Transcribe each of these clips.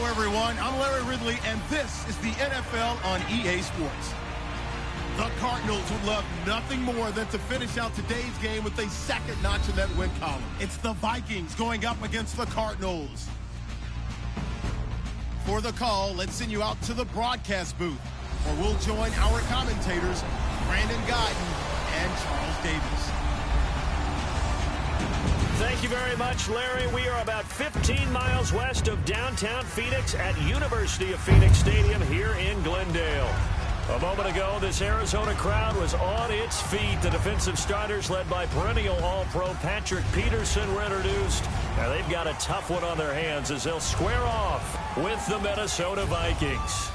Hello, everyone. I'm Larry Ridley, and this is the NFL on EA Sports. The Cardinals would love nothing more than to finish out today's game with a second notch in that win column. It's the Vikings going up against the Cardinals. For the call, let's send you out to the broadcast booth, where we'll join our commentators, Brandon Guyton and Charles Davis. Thank you very much, Larry. We are about 15 miles west of downtown Phoenix at University of Phoenix Stadium here in Glendale. A moment ago, this Arizona crowd was on its feet. The defensive starters, led by perennial All-Pro Patrick Peterson, were introduced. Now they've got a tough one on their hands as they'll square off with the Minnesota Vikings.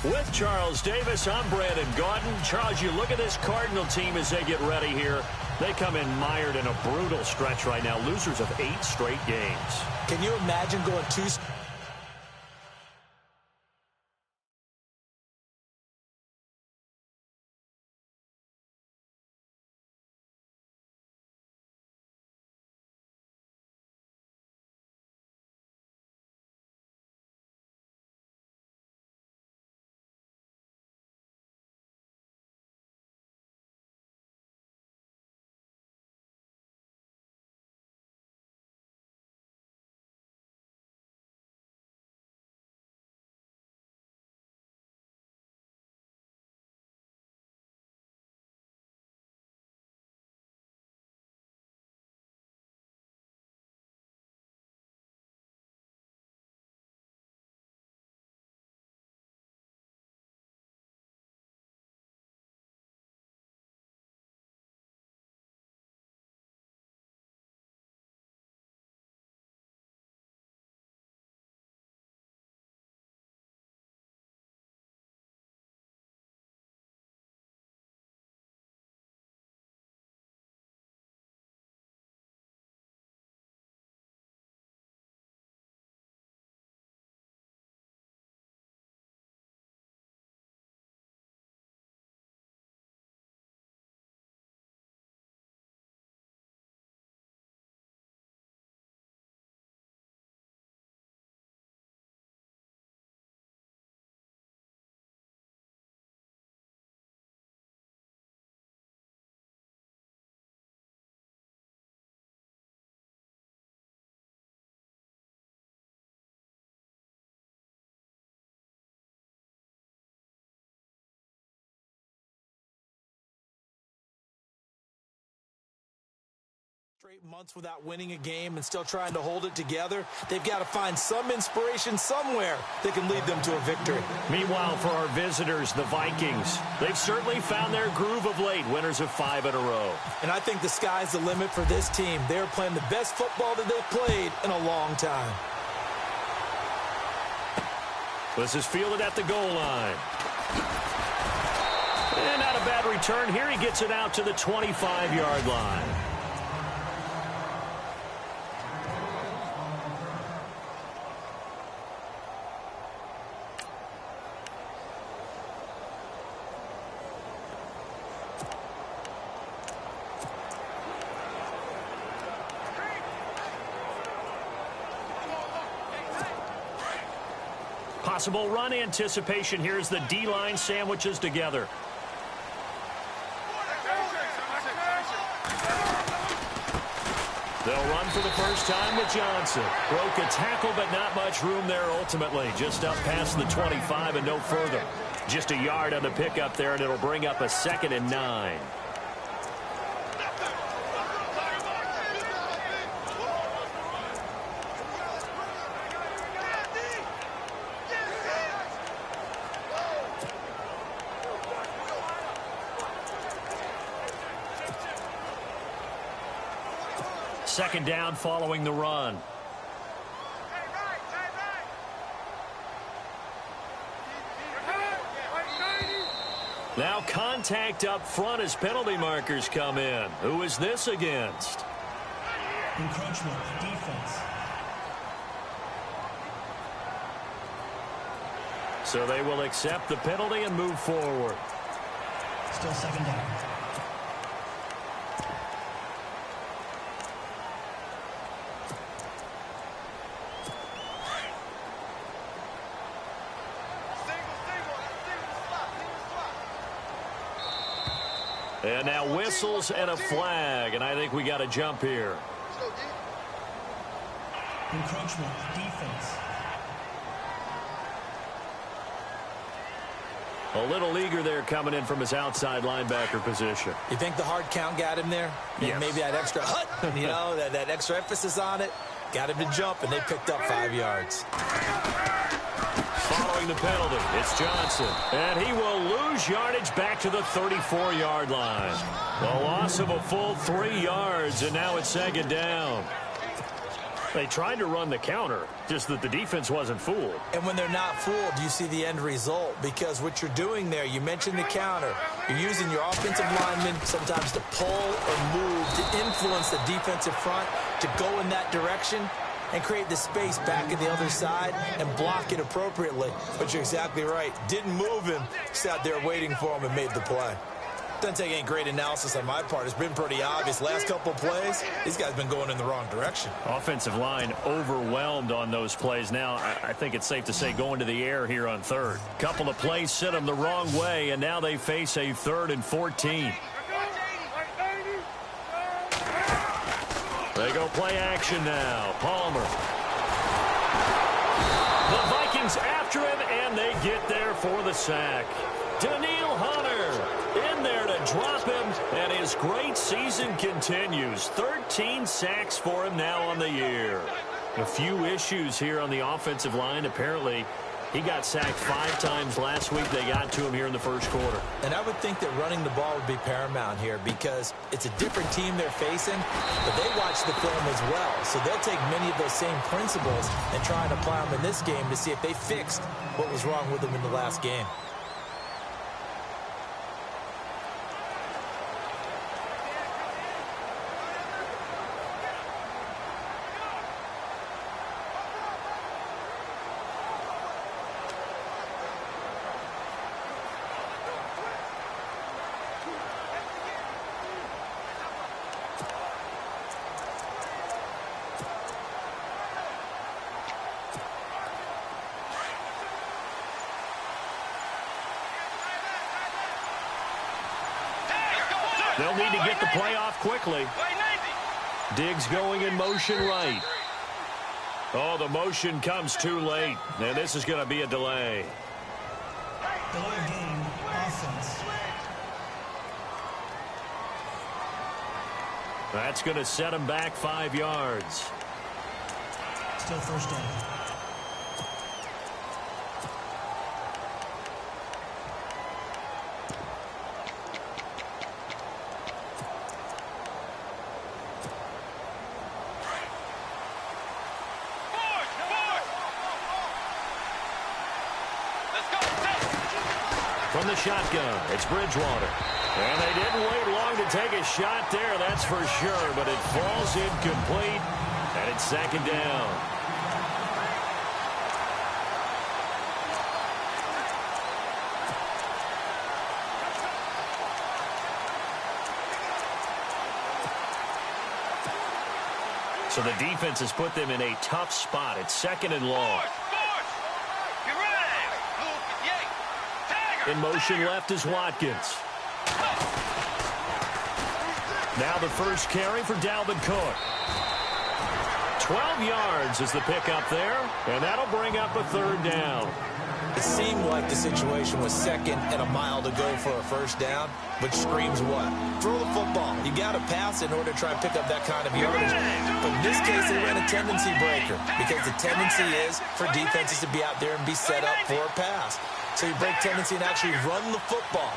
With Charles Davis, I'm Brandon Guyton. Charles, you look at this Cardinal team as they get ready here. They come in mired in a brutal stretch right now, losers of 8 straight games. Can you imagine going 2 straight months without winning a game and still trying to hold it together? They've got to find some inspiration somewhere that can lead them to a victory. Meanwhile, for our visitors, the Vikings, they've certainly found their groove of late, winners of 5 in a row. And I think the sky's the limit for this team. They're playing the best football that they've played in a long time. This is fielded at the goal line. And not a bad return. Here he gets it out to the 25-yard line. Possible run anticipation. Here's the D-line sandwiches together. They'll run for the first time with Johnson. Broke a tackle, but not much room there ultimately. Just up past the 25 and no further. Just a yard on the pickup there, and it'll bring up a 2nd and 9. Second down following the run. Now contact up front as penalty markers come in. Who is this against? Encroachment, defense. So they will accept the penalty and move forward. Still second down. And now whistles and a flag, and I think we got a jump here. Encroachment, defense. A little eager there coming in from his outside linebacker position. You think the hard count got him there? Yes. Maybe that extra that extra emphasis on it got him to jump, and they picked up 5 yards. Following the penalty, it's Johnson. And he will lose yardage back to the 34-yard line. A loss of a full 3 yards, and now it's second down. They tried to run the counter, just that the defense wasn't fooled. And when they're not fooled, you see the end result, because what you're doing there, you mentioned the counter. You're using your offensive linemen sometimes to pull or move to influence the defensive front to go in that direction and create the space back at the other side and block it appropriately. But you're exactly right. Didn't move him, sat there waiting for him and made the play. Doesn't take any great analysis on my part. It's been pretty obvious. Last couple of plays, these guys have been going in the wrong direction. Offensive line overwhelmed on those plays. Now, I think it's safe to say going to the air here on third. Couple of plays sent them the wrong way, and now they face a 3rd and 14. They go play action now. Palmer. The Vikings after him, and they get there for the sack. Daniil Hunter in there to drop him, and his great season continues. 13 sacks for him now on the year. A few issues here on the offensive line. Apparently, he got sacked 5 times last week. They got to him here in the first quarter. And I would think that running the ball would be paramount here, because it's a different team they're facing, but they watch the film as well. So they'll take many of those same principles and try and apply them in this game to see if they fixed what was wrong with them in the last game. They'll need to get the play off quickly. Diggs going in motion right. Oh, the motion comes too late. And this is going to be a delay. Delay of game, offense. That's going to set him back 5 yards. Still first down. From the shotgun, it's Bridgewater. And they didn't wait long to take a shot there, that's for sure. But it falls incomplete, and it's second down. So the defense has put them in a tough spot. It's 2nd and long. In motion left is Watkins. Now the first carry for Dalvin Cook. 12 yards is the pickup there, and that'll bring up a 3rd down. It seemed like the situation was 2nd and a mile to go for a first down, which screams what? Throw the football. You got to pass in order to try and pick up that kind of yardage. But in this case, they ran a tendency breaker, because the tendency is for defenses to be out there and be set up for a pass. So you break tendency and actually run the football.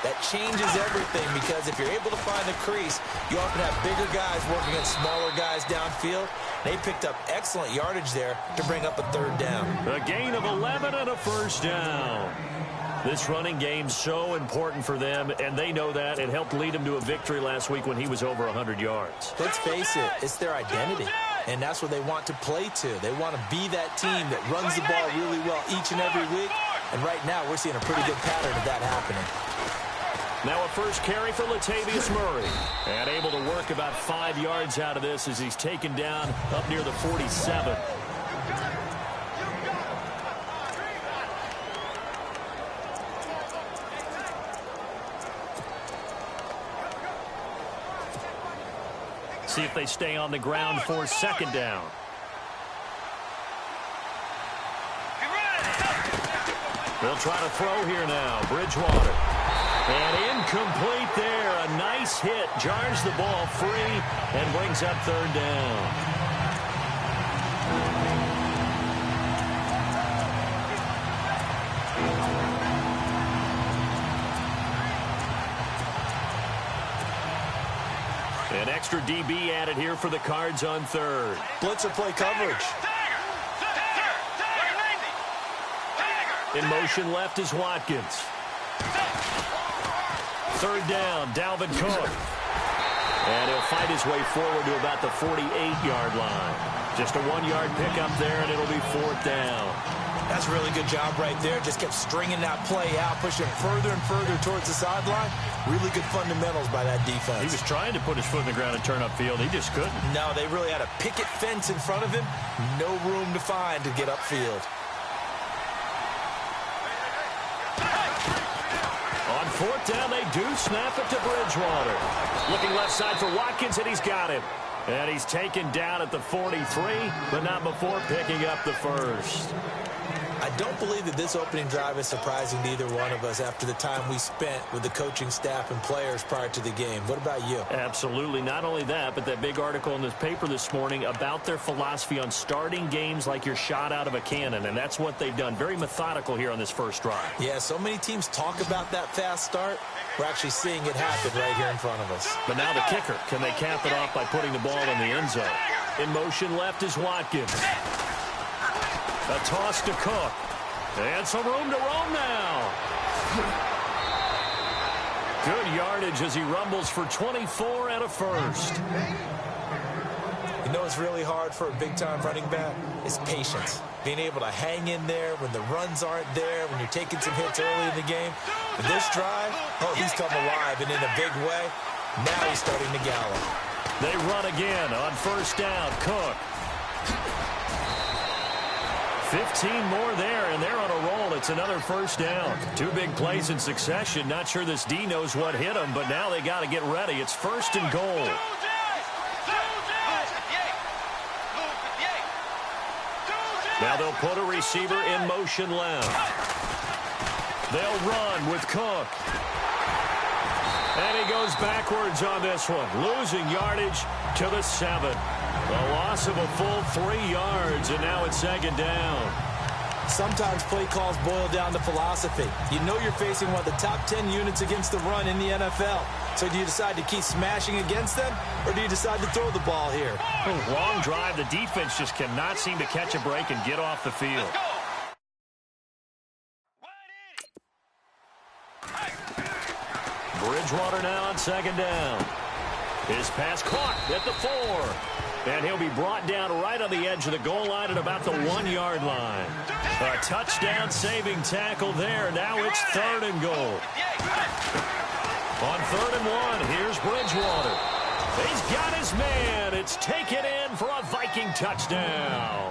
That changes everything, because if you're able to find the crease, you often have bigger guys working against smaller guys downfield. They picked up excellent yardage there to bring up a 3rd down. A gain of 11 and a first down. This running game's so important for them, and they know that. It helped lead them to a victory last week when he was over 100 yards. Let's face it, it's their identity, and that's what they want to play to. They want to be that team that runs the ball really well each and every week, and right now we're seeing a pretty good pattern of that happening. Now a first carry for Latavius Murray. And able to work about 5 yards out of this as he's taken down up near the 47. See if they stay on the ground for second down. They'll try to throw here now. Bridgewater. And incomplete there. A nice hit. Jars the ball free and brings up third down. An extra DB added here for the Cards on third. Blitzer play coverage. In motion left is Watkins. Third down, Dalvin Cook. And he'll fight his way forward to about the 48-yard line. Just a 1-yard pickup there, and it'll be fourth down. That's a really good job right there. Just kept stringing that play out, pushing further and further towards the sideline. Really good fundamentals by that defense. He was trying to put his foot in the ground and turn upfield. He just couldn't. No, they really had a picket fence in front of him. No room to find to get upfield. On fourth down, they do snap it to Bridgewater. Looking left side for Watkins, and he's got him. And he's taken down at the 43, but not before picking up the first. I don't believe that this opening drive is surprising to either one of us after the time we spent with the coaching staff and players prior to the game. What about you? Absolutely. Not only that, but that big article in this paper this morning about their philosophy on starting games like you're shot out of a cannon, and that's what they've done. Very methodical here on this first drive. Yeah, so many teams talk about that fast start. We're actually seeing it happen right here in front of us. But now the kicker. Can they cap it off by putting the ball in the end zone? In motion left is Watkins. A toss to Cook. And some room to roam now. Good yardage as he rumbles for 24 and a first. You know what's really hard for a big-time running back? Is patience. Being able to hang in there when the runs aren't there, when you're taking some hits early in the game. But this drive, oh, he's come alive and in a big way. Now he's starting to gallop. They run again on first down. Cook. 15 more there, and they're on a roll. It's another first down. Two big plays in succession. Not sure this D knows what hit him, but now they got to get ready. It's first and goal. Now they'll put a receiver in motion left. They'll run with Cook. And he goes backwards on this one, losing yardage to the 7. A loss of a full 3 yards, and now it's second down. Sometimes play calls boil down to philosophy. You know you're facing one of the top 10 units against the run in the NFL. So do you decide to keep smashing against them, or do you decide to throw the ball here? Long drive. The defense just cannot seem to catch a break and get off the field. Bridgewater now on second down. His pass caught at the 4. And he'll be brought down right on the edge of the goal line at about the 1-yard line. A touchdown saving tackle there. Now it's third and goal. On third and 1, here's Bridgewater. He's got his man. It's taken in for a Viking touchdown.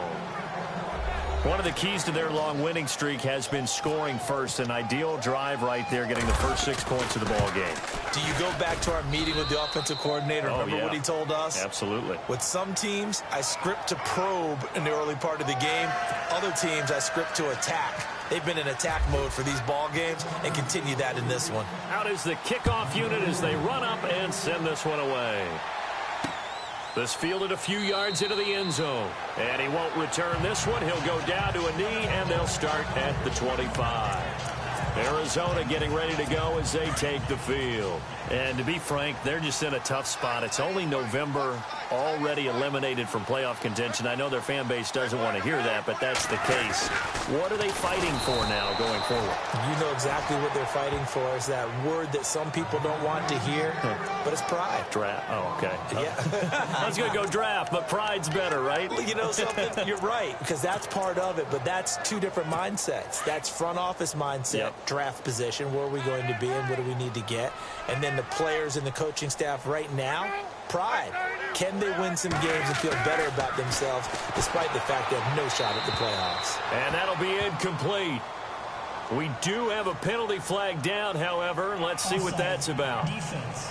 One of the keys to their long winning streak has been scoring first. An ideal drive right there, getting the first 6 points of the ball game. Do you go back to our meeting with the offensive coordinator? Remember what he told us? Absolutely. With some teams, I script to probe in the early part of the game. Other teams, I script to attack. They've been in attack mode for these ball games and continue that in this one. Out is the kickoff unit as they run up and send this one away. This fielded a few yards into the end zone. And he won't return this one. He'll go down to a knee, and they'll start at the 25. Arizona getting ready to go as they take the field. And to be frank, they're just in a tough spot. It's only November, already eliminated from playoff contention. I know their fan base doesn't want to hear that, but that's the case. What are they fighting for now going forward? You know exactly what they're fighting for. Is that word that some people don't want to hear, but it's pride. Draft. Oh, okay. Yeah. I was going to go draft, but pride's better, right? You know something? You're right, because that's part of it, but that's two different mindsets. That's front office mindset, draft position, where are we going to be and what do we need to get? And then the players and the coaching staff right now, pride. Can they win some games and feel better about themselves despite the fact they have no shot at the playoffs? And that'll be incomplete. We do have a penalty flag down, however, and let's see what that's about. Defense.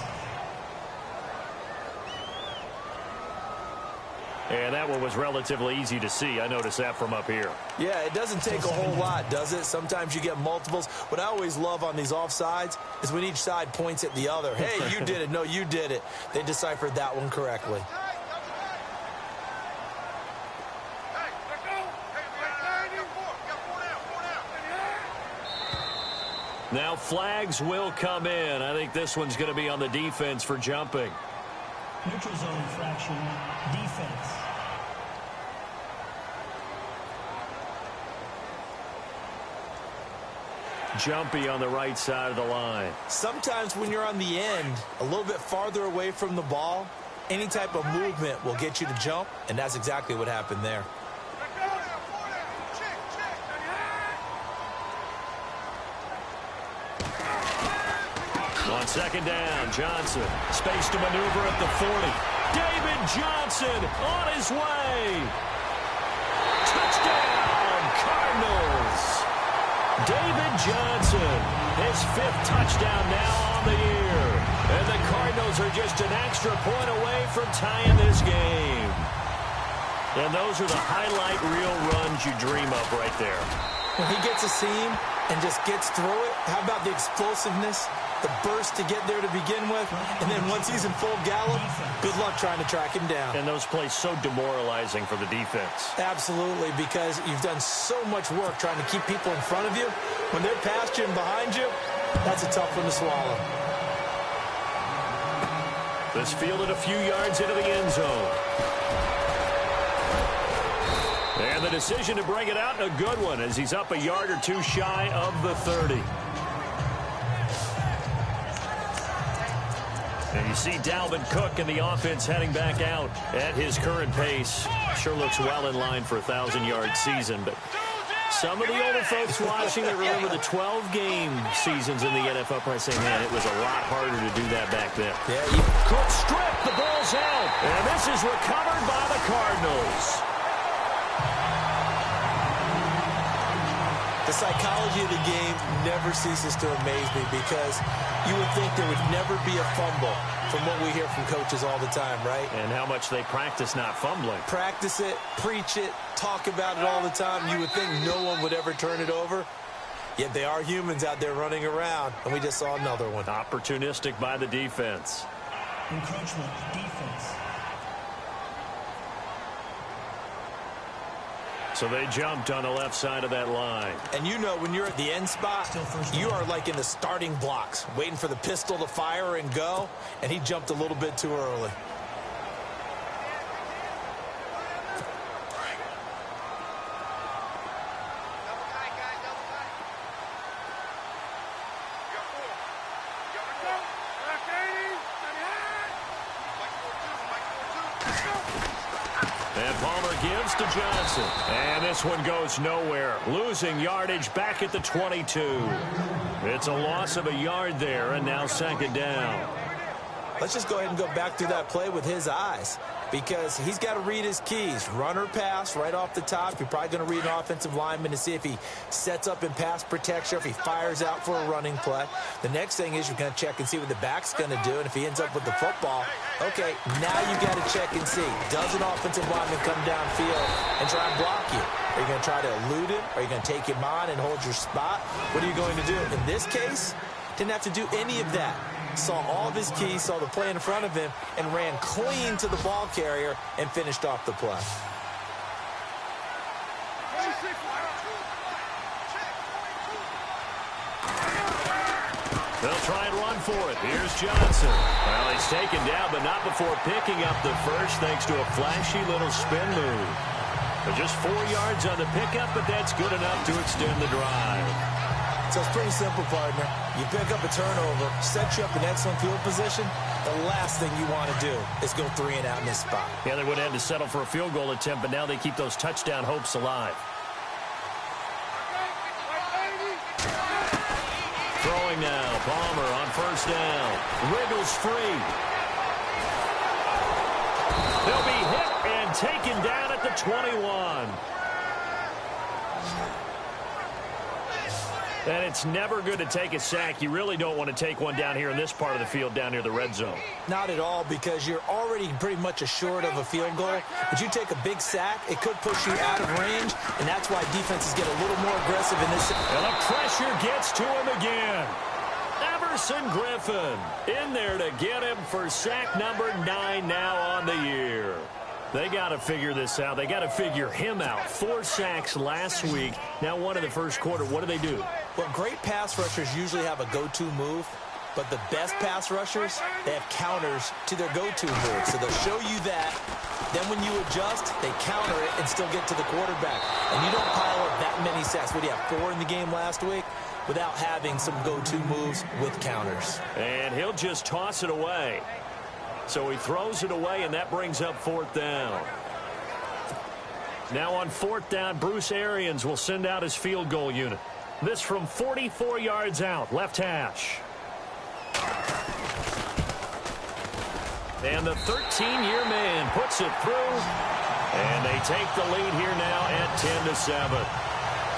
And that one was relatively easy to see. I noticed that from up here. Yeah, it doesn't take a whole lot, does it? Sometimes you get multiples. What I always love on these offsides is when each side points at the other. Hey, you did it. No, you did it. They deciphered that one correctly. Now flags will come in. I think this one's going to be on the defense for jumping. Neutral zone infraction, defense. Jumpy on the right side of the line. Sometimes when you're on the end, a little bit farther away from the ball, any type of movement will get you to jump, and that's exactly what happened there. On second down, Johnson. Space to maneuver at the 40. David Johnson on his way. Touchdown, Cardinals. David Johnson, his 5th touchdown now on the year. And the Cardinals are just an extra point away from tying this game. And those are the highlight reel runs you dream of right there. When he gets a seam and just gets through it, how about the explosiveness, the burst to get there to begin with, and then once he's in full gallop, good luck trying to track him down. And those plays so demoralizing for the defense. Absolutely, because you've done so much work trying to keep people in front of you. When they're past you and behind you, that's a tough one to swallow. This fielded a few yards into the end zone. And the decision to bring it out, a good one, as he's up a yard or two shy of the 30. And you see Dalvin Cook and the offense heading back out at his current pace. Sure looks well in line for a 1,000-yard season, but some of the older folks watching that remember the 12-game seasons in the NFL probably saying, man, it was a lot harder to do that back then. Yeah, Cook stripped, the ball's out, and this is recovered by the Cardinals. The psychology of the game never ceases to amaze me because you would think there would never be a fumble from what we hear from coaches all the time, right? And how much they practice not fumbling. Practice it, preach it, talk about it all the time. You would think no one would ever turn it over. Yet they are humans out there running around, and we just saw another one. Opportunistic by the defense. Encroachment, defense. So they jumped on the left side of that line. And you know when you're at the end spot, you are like in the starting blocks, waiting for the pistol to fire and go, and he jumped a little bit too early. And Palmer gives to Johnson. And this one goes nowhere. Losing yardage back at the 22. It's a loss of a yard there, and now second down. Let's just go ahead and go back through that play with his eyes, because he's got to read his keys. Run or pass right off the top. You're probably going to read an offensive lineman to see if he sets up in pass protection, if he fires out for a running play. The next thing is you're going to check and see what the back's going to do, and if he ends up with the football, okay, now you got to check and see. Does an offensive lineman come downfield and try and block you? Are you going to try to elude him? Are you going to take him on and hold your spot? What are you going to do? In this case, didn't have to do any of that. Saw all of his keys, saw the play in front of him, and ran clean to the ball carrier and finished off the play. They'll try and run for it. Here's Johnson. Well, he's taken down, but not before picking up the first thanks to a flashy little spin move. But just 4 yards on the pickup, but that's good enough to extend the drive. So it's pretty simple, partner. You pick up a turnover, set you up in excellent field position. The last thing you want to do is go 3 and out in this spot. Yeah, they would have had to settle for a field goal attempt, but now they keep those touchdown hopes alive. Throwing now, Palmer on first down. Wriggles free. They'll be hit and taken down at the 21. And it's never good to take a sack. You really don't want to take one down here in this part of the field, down near the red zone. Not at all, because you're already pretty much assured of a field goal. But you take a big sack, it could push you out of range, and that's why defenses get a little more aggressive in this. And the pressure gets to him again. Everson Griffin in there to get him for sack number 9 now on the year. They got to figure this out. They got to figure him out. 4 sacks last week. Now 1 in the first quarter. What do? Well, great pass rushers usually have a go-to move, but the best pass rushers, they have counters to their go-to move. So they'll show you that. Then when you adjust, they counter it and still get to the quarterback. And you don't pile up that many sacks. What do you have, 4 in the game last week? Without having some go-to moves with counters. And he'll just toss it away. So he throws it away, and that brings up 4th down. Now on 4th down, Bruce Arians will send out his field goal unit. This from 44 yards out, left hash. And the 13-year man puts it through, and they take the lead here now at 10-7.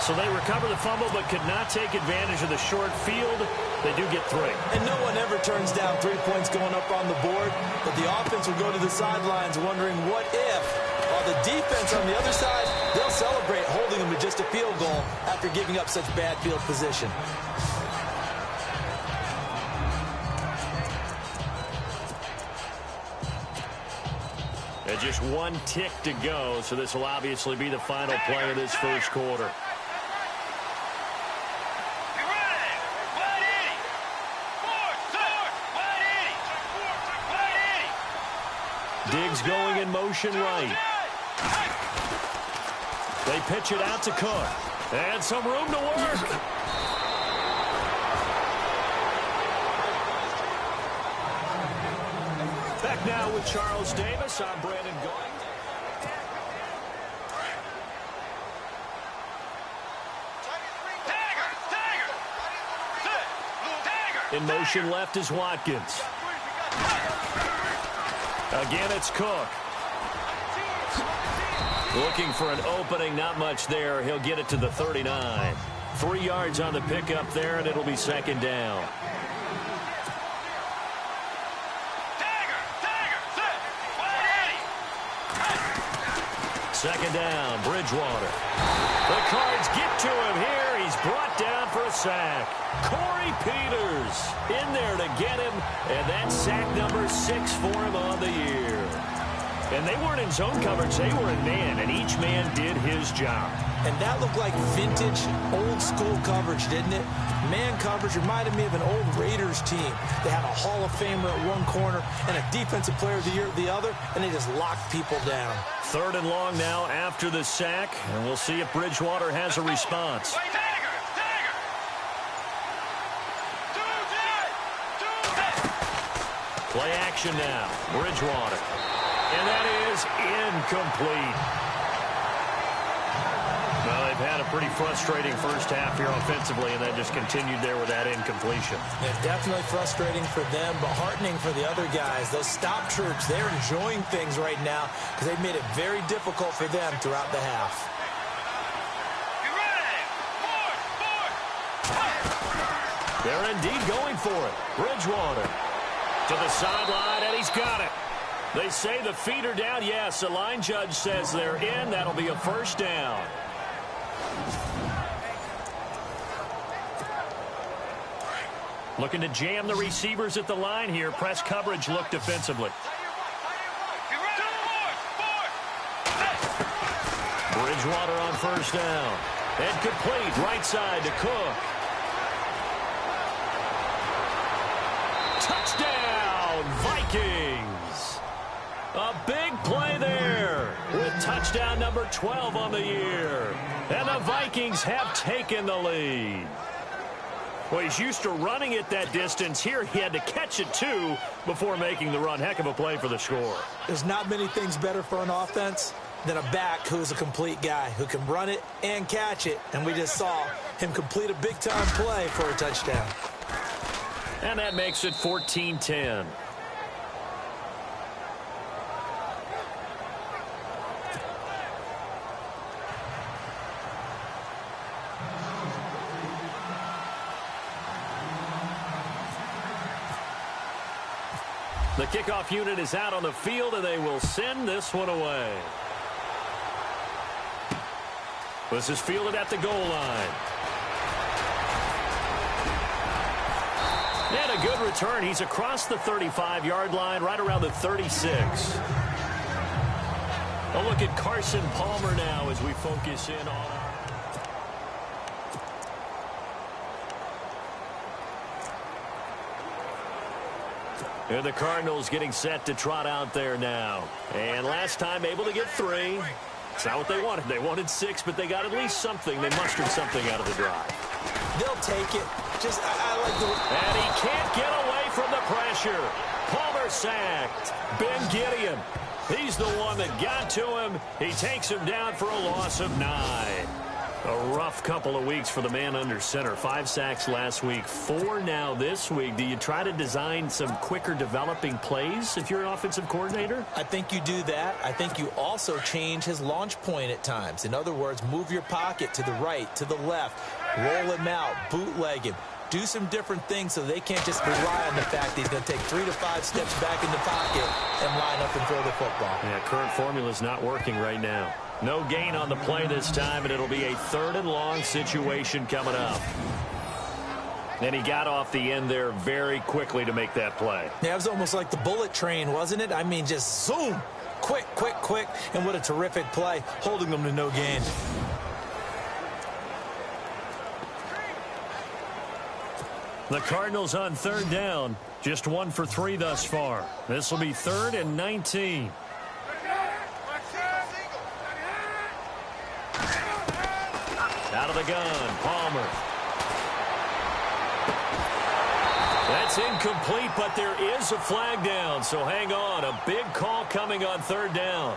So they recover the fumble but could not take advantage of the short field. They do get 3. And no one ever turns down 3 points going up on the board, but the offense will go to the sidelines wondering what if. While the defense on the other side, they'll celebrate holding them to just a field goal after giving up such bad field position. And just 1 tick to go, so this will obviously be the final play of this first quarter. Diggs going in motion right. They pitch it out to Cook. And some room to work. Back now with Charles Davis. I'm Brandon Goins. In motion left is Watkins. Again, it's Cook. Looking for an opening, not much there. He'll get it to the 39. 3 yards on the pickup there, and it'll be 2nd down. Second down, Bridgewater. The Cards get to him here. He's brought down for a sack. Corey Peters in there to get him, and that's sack number 6 for him on the year. And they weren't in zone coverage. They were in man, and each man did his job. And that looked like vintage, old-school coverage, didn't it? Man coverage reminded me of an old Raiders team. They had a Hall of Famer at one corner and a Defensive Player of the Year at the other, and they just locked people down. 3rd and long now after the sack, and we'll see if Bridgewater has a response. Play action now, Bridgewater. And that is incomplete. Well, they've had a pretty frustrating first half here offensively, and that just continued there with that incompletion. Yeah, definitely frustrating for them, but heartening for the other guys. Those stop troops, they're enjoying things right now because they've made it very difficult for them throughout the half. They're indeed going for it. Bridgewater to the sideline, and he's got it. They say the feet are down. Yes, the line judge says they're in. That'll be a 1st down. Looking to jam the receivers at the line here. Press coverage look defensively. Bridgewater on 1st down. And complete right side to Cook. Touchdown, Vikings. A big play there with touchdown number 12 on the year. And the Vikings have taken the lead. Well, he's used to running it that distance. Here he had to catch it, too, before making the run. Heck of a play for the score. There's not many things better for an offense than a back who's a complete guy who can run it and catch it. And we just saw him complete a big-time play for a touchdown. And that makes it 14-10. The kickoff unit is out on the field, and they will send this one away. This is fielded at the goal line. And a good return. He's across the 35-yard line, right around the 36. A look at Carson Palmer now as we focus in on our... And the Cardinals getting set to trot out there now. And last time able to get 3. It's not what they wanted. They wanted 6, but they got at least something. They mustered something out of the drive. They'll take it. I like the... And he can't get away from the pressure. Palmer sacked. Ben Gideon. He's the one that got to him. He takes him down for a loss of 9. A rough couple of weeks for the man under center. 5 sacks last week, 4 now this week. Do you try to design some quicker developing plays if you're an offensive coordinator? I think you do that. I think you also change his launch point at times. In other words, move your pocket to the right, to the left, roll him out, bootleg him. Do some different things so they can't just rely on the fact that he's going to take 3 to 5 steps back in the pocket and line up and throw the football. Yeah, current formula is not working right now. No gain on the play this time, and it'll be a 3rd and long situation coming up. And he got off the end there very quickly to make that play. Yeah, it was almost like the bullet train, wasn't it? I mean, just zoom, quick, quick, quick, and what a terrific play, holding them to no gain. The Cardinals on 3rd down, just 1 for 3 thus far. This will be 3rd and 19. Out of the gun, Palmer. That's incomplete, but there is a flag down, so hang on. A big call coming on 3rd down.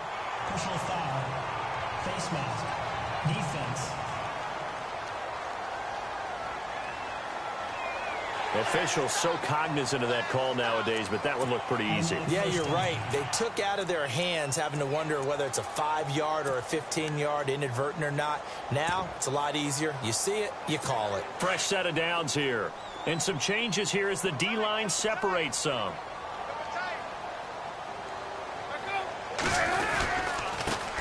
Personal foul. Face mask. Defense. Officials so cognizant of that call nowadays, but that would look pretty easy. Yeah, you're right. They took out of their hands having to wonder whether it's a 5-yard or a 15-yard inadvertent or not. Now, it's a lot easier. You see it, you call it. Fresh set of downs here. And some changes here as the D-line separates some.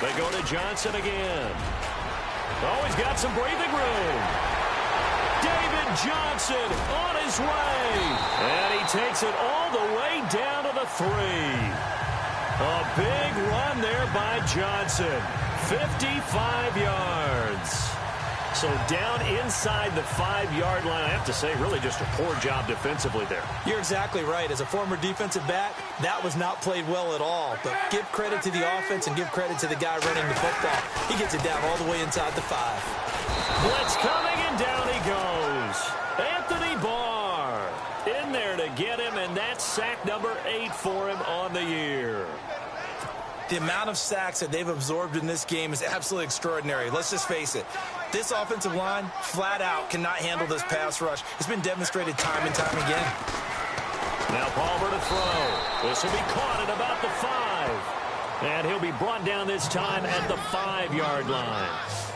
They go to Johnson again. Oh, he's got some breathing room. David Johnson on his way. And he takes it all the way down to the 3. A big run there by Johnson. 55 yards. So down inside the 5-yard line. I have to say, really just a poor job defensively there. You're exactly right. As a former defensive back, that was not played well at all. But give credit to the offense and give credit to the guy running the football. He gets it down all the way inside the 5. Blitz coming, and down he goes. Anthony Barr in there to get him, and that's sack number 8 for him on the year. The amount of sacks that they've absorbed in this game is absolutely extraordinary. Let's just face it. This offensive line, flat out, cannot handle this pass rush. It's been demonstrated time and time again. Now Palmer to throw. This will be caught at about the 5. And he'll be brought down this time at the 5-yard line.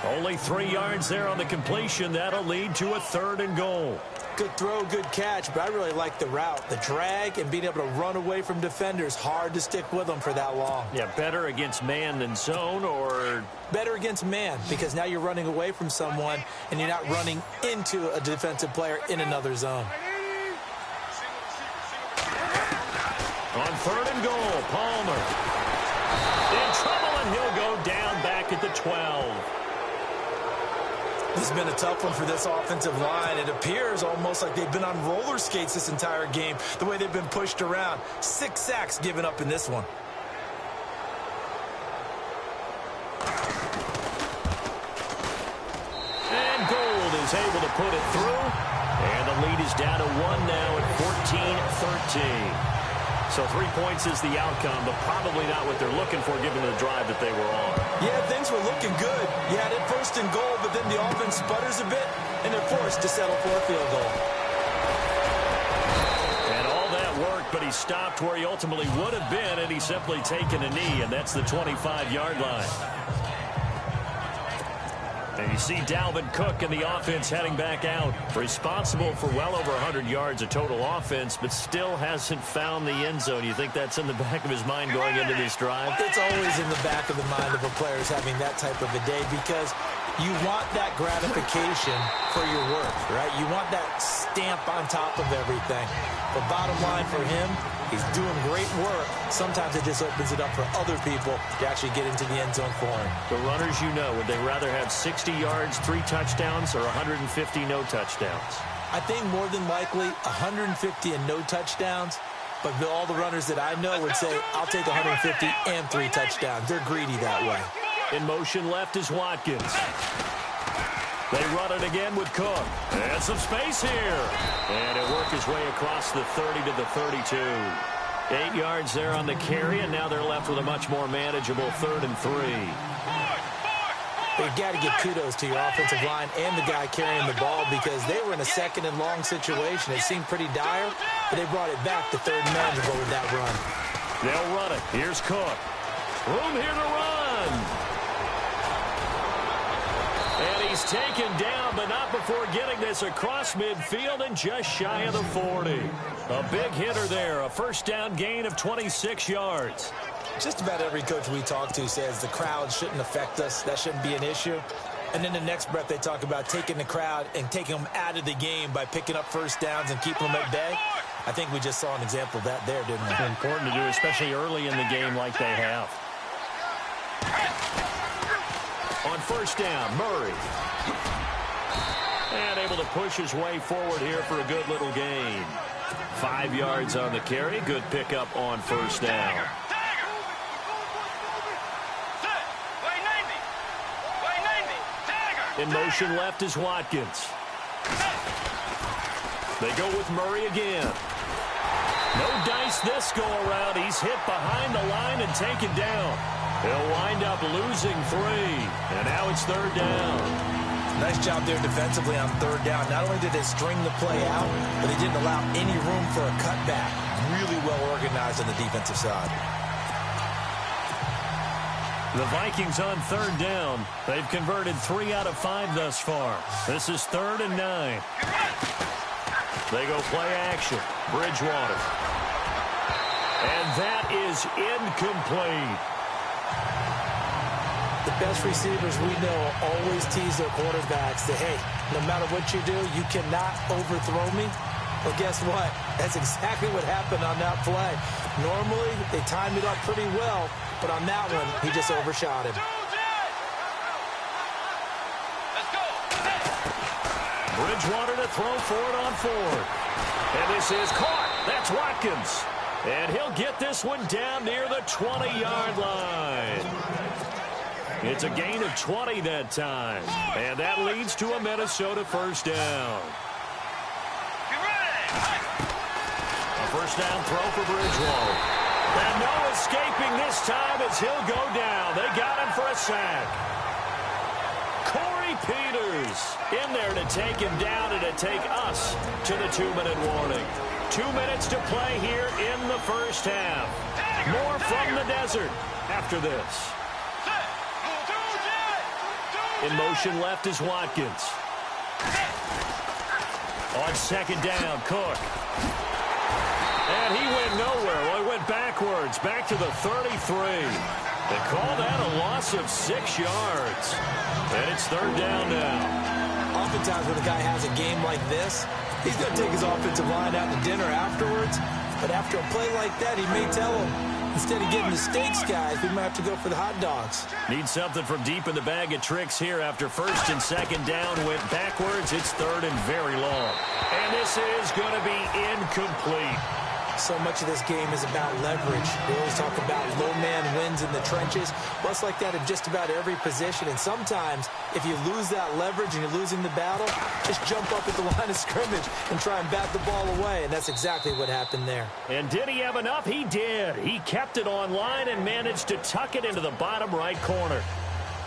Only 3 yards there on the completion. That'll lead to a 3rd and goal. Good throw, good catch, but I really like the route. The drag and being able to run away from defenders, hard to stick with them for that long. Yeah, better against man than zone, or... Better against man, because now you're running away from someone and you're not running into a defensive player in another zone. On 3rd and goal, Palmer. In trouble, and he'll go down back at the 12. This has been a tough one for this offensive line. It appears almost like they've been on roller skates this entire game, the way they've been pushed around. 6 sacks given up in this one. And Gold is able to put it through. And the lead is down to 1 now at 14-13. So 3 points is the outcome, but probably not what they're looking for given the drive that they were on. Yeah, things were looking good. You had it 1st and goal, but then the offense sputters a bit, and they're forced to settle for a field goal. And all that worked, but he stopped where he ultimately would have been, and he's simply taken a knee, and that's the 25-yard line. And you see Dalvin Cook and the offense heading back out. Responsible for well over 100 yards of total offense, but still hasn't found the end zone. You think that's in the back of his mind going into this drive? It's always in the back of the mind of a player having that type of a day because you want that gratification for your work, right? You want that stamp on top of everything. But bottom line for him, he's doing great work. Sometimes it just opens it up for other people to actually get into the end zone for him. The runners, you know, would they rather have 60 yards, 3 touchdowns, or 150 no touchdowns? I think more than likely 150 and no touchdowns. But all the runners that I know would say, I'll take 150 and 3 touchdowns. They're greedy that way. In motion left is Watkins. They run it again with Cook. And some space here. And it worked his way across the 30 to the 32. 8 yards there on the carry, and now they're left with a much more manageable 3rd and 3. But you got to give kudos to your offensive line and the guy carrying the ball because they were in a 2nd and long situation. It seemed pretty dire, but they brought it back to 3rd and manageable with that run. They'll run it. Here's Cook. Room here to run. And he's taken down, but not before getting this across midfield and just shy of the 40. A big hitter there, a first down gain of 26 yards. Just about every coach we talk to says the crowd shouldn't affect us. That shouldn't be an issue. And in the next breath, they talk about taking the crowd and taking them out of the game by picking up first downs and keeping them at bay. I think we just saw an example of that there, didn't we? It's important to do, especially early in the game like they have. On first down, Murray. And able to push his way forward here for a good little gain. 5 yards on the carry. Good pickup on first down. In motion left is Watkins. They go with Murray again. No dice this go around. He's hit behind the line and taken down. He'll wind up losing 3. And now it's 3rd down. Nice job there defensively on 3rd down. Not only did they string the play out, but they didn't allow any room for a cutback. Really well organized on the defensive side. The Vikings on 3rd down. They've converted 3 out of 5 thus far. This is 3rd and 9. They go play action. Bridgewater. And that is incomplete. The best receivers we know always tease their quarterbacks that, hey, no matter what you do, you cannot overthrow me. Well, guess what? That's exactly what happened on that play. Normally, they timed it up pretty well, but on that one, he just overshot him. Bridgewater to throw for it on 4th. And this is caught. That's Watkins. And he'll get this one down near the 20-yard line. It's a gain of 20 that time. And that leads to a Minnesota first down. A first down throw for Bridgewater. And no escaping this time as he'll go down. They got him for a sack. Corey Peters in there to take him down and to take us to the 2-minute warning. 2 minutes to play here in the first half. More from the desert after this. In motion left is Watkins. On 2nd down, Cook. And he went nowhere. Well, he went backwards, back to the 33. They call that a loss of 6 yards. And it's 3rd down now. Oftentimes when a guy has a game like this, he's going to take his offensive line out to dinner afterwards. But after a play like that, he may tell him, instead of getting the steaks, guys, we might have to go for the hot dogs. Need something from deep in the bag of tricks here after 1st and 2nd down went backwards. It's 3rd and very long. And this is going to be incomplete. So much of this game is about leverage. We always talk about low man wins in the trenches. Well, it's like that in just about every position. And sometimes, if you lose that leverage and you're losing the battle, just jump up at the line of scrimmage and try and bat the ball away. And that's exactly what happened there. And did he have enough? He did. He kept it on line and managed to tuck it into the bottom right corner.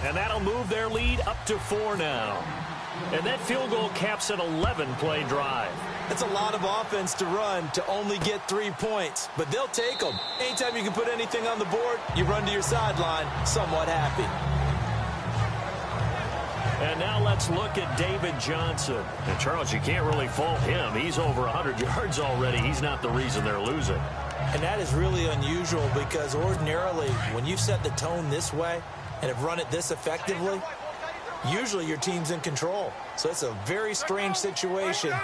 And that'll move their lead up to 4 now. And that field goal caps an 11-play drive. That's a lot of offense to run to only get 3 points, but they'll take them. Anytime you can put anything on the board, you run to your sideline somewhat happy. And now let's look at David Johnson. And, Charles, you can't really fault him. He's over 100 yards already. He's not the reason they're losing. And that is really unusual because ordinarily when you set the tone this way and have run it this effectively, usually your team's in control. So it's a very strange situation.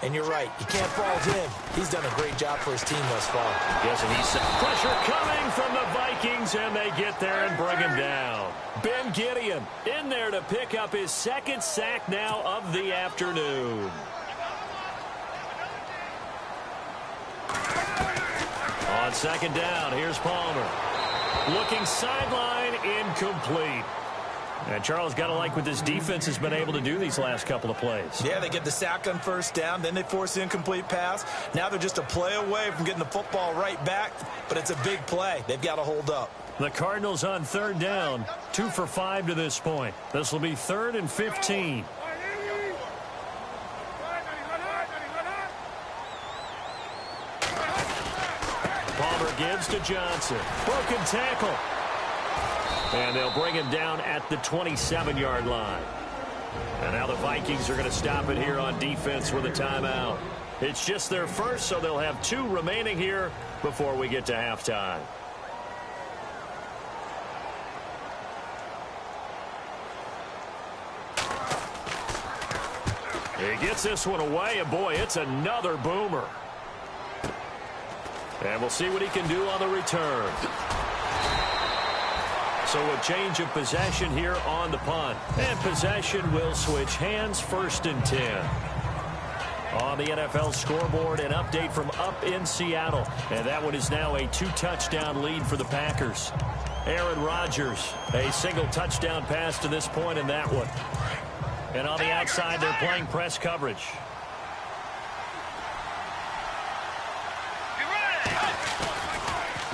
And you're right, you can't fault him. He's done a great job for his team thus far. Guessing he's pressure coming from the Vikings, and they get there and bring him down. Ben Gideon in there to pick up his second sack now of the afternoon. On second down, here's Palmer. Looking sideline, incomplete. And Charles, got to like what this defense has been able to do these last couple of plays. Yeah, they get the sack on first down, then they force the incomplete pass. Now they're just a play away from getting the football right back, but it's a big play. They've got to hold up. The Cardinals on third down, 2 for 5 to this point. This will be 3rd and 15. Palmer gives to Johnson. Broken tackle. And they'll bring him down at the 27-yard line. And now the Vikings are going to stop it here on defense with a timeout. It's just their first, so they'll have 2 remaining here before we get to halftime. He gets this one away, and boy, it's another boomer. And we'll see what he can do on the return. So a change of possession here on the punt. And possession will switch hands, 1st and 10. On the NFL scoreboard, an update from up in Seattle. And that one is now a 2-touchdown lead for the Packers. Aaron Rodgers, a single touchdown pass to this point in that one. And on the outside, they're playing press coverage.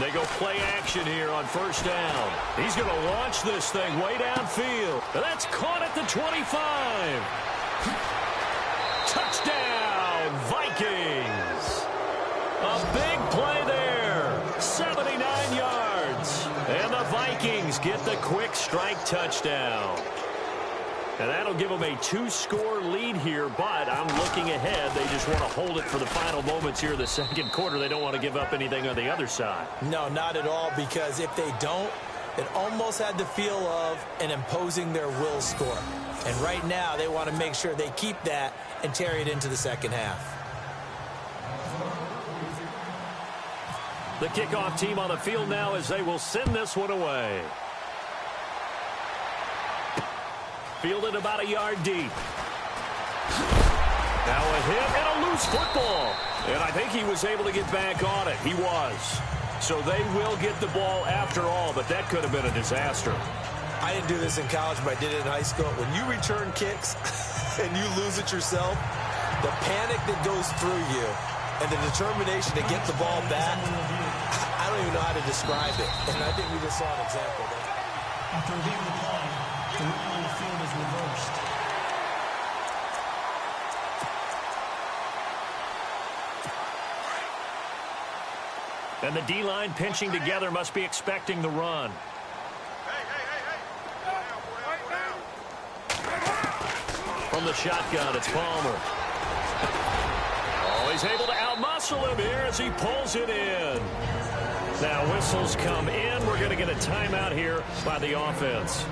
They go play action here on first down. He's going to launch this thing way downfield. That's caught at the 25. Touchdown, Vikings. A big play there. 79 yards. And the Vikings get the quick strike touchdown. And that'll give them a 2-score lead here, but I'm looking ahead. They just want to hold it for the final moments here in the second quarter. They don't want to give up anything on the other side. No, not at all, because if they don't, it almost had the feel of an imposing their will score. And right now, they want to make sure they keep that and carry it into the second half. The kickoff team on the field now as they will send this one away. Fielded about a yard deep. Now a hit and a loose football. And I think he was able to get back on it. He was. So they will get the ball after all, but that could have been a disaster. I didn't do this in college, but I did it in high school. When you return kicks and you lose it yourself, the panic that goes through you and the determination to get the ball back, I don't even know how to describe it. And I think we just saw an example there. After reviewing the play, the rule on the field is reversed. And the D-line pinching together must be expecting the run. From the shotgun, it's Palmer. Oh, he's able to outmuscle him here as he pulls it in. Now whistles come in. We're going to get a timeout here by the offense,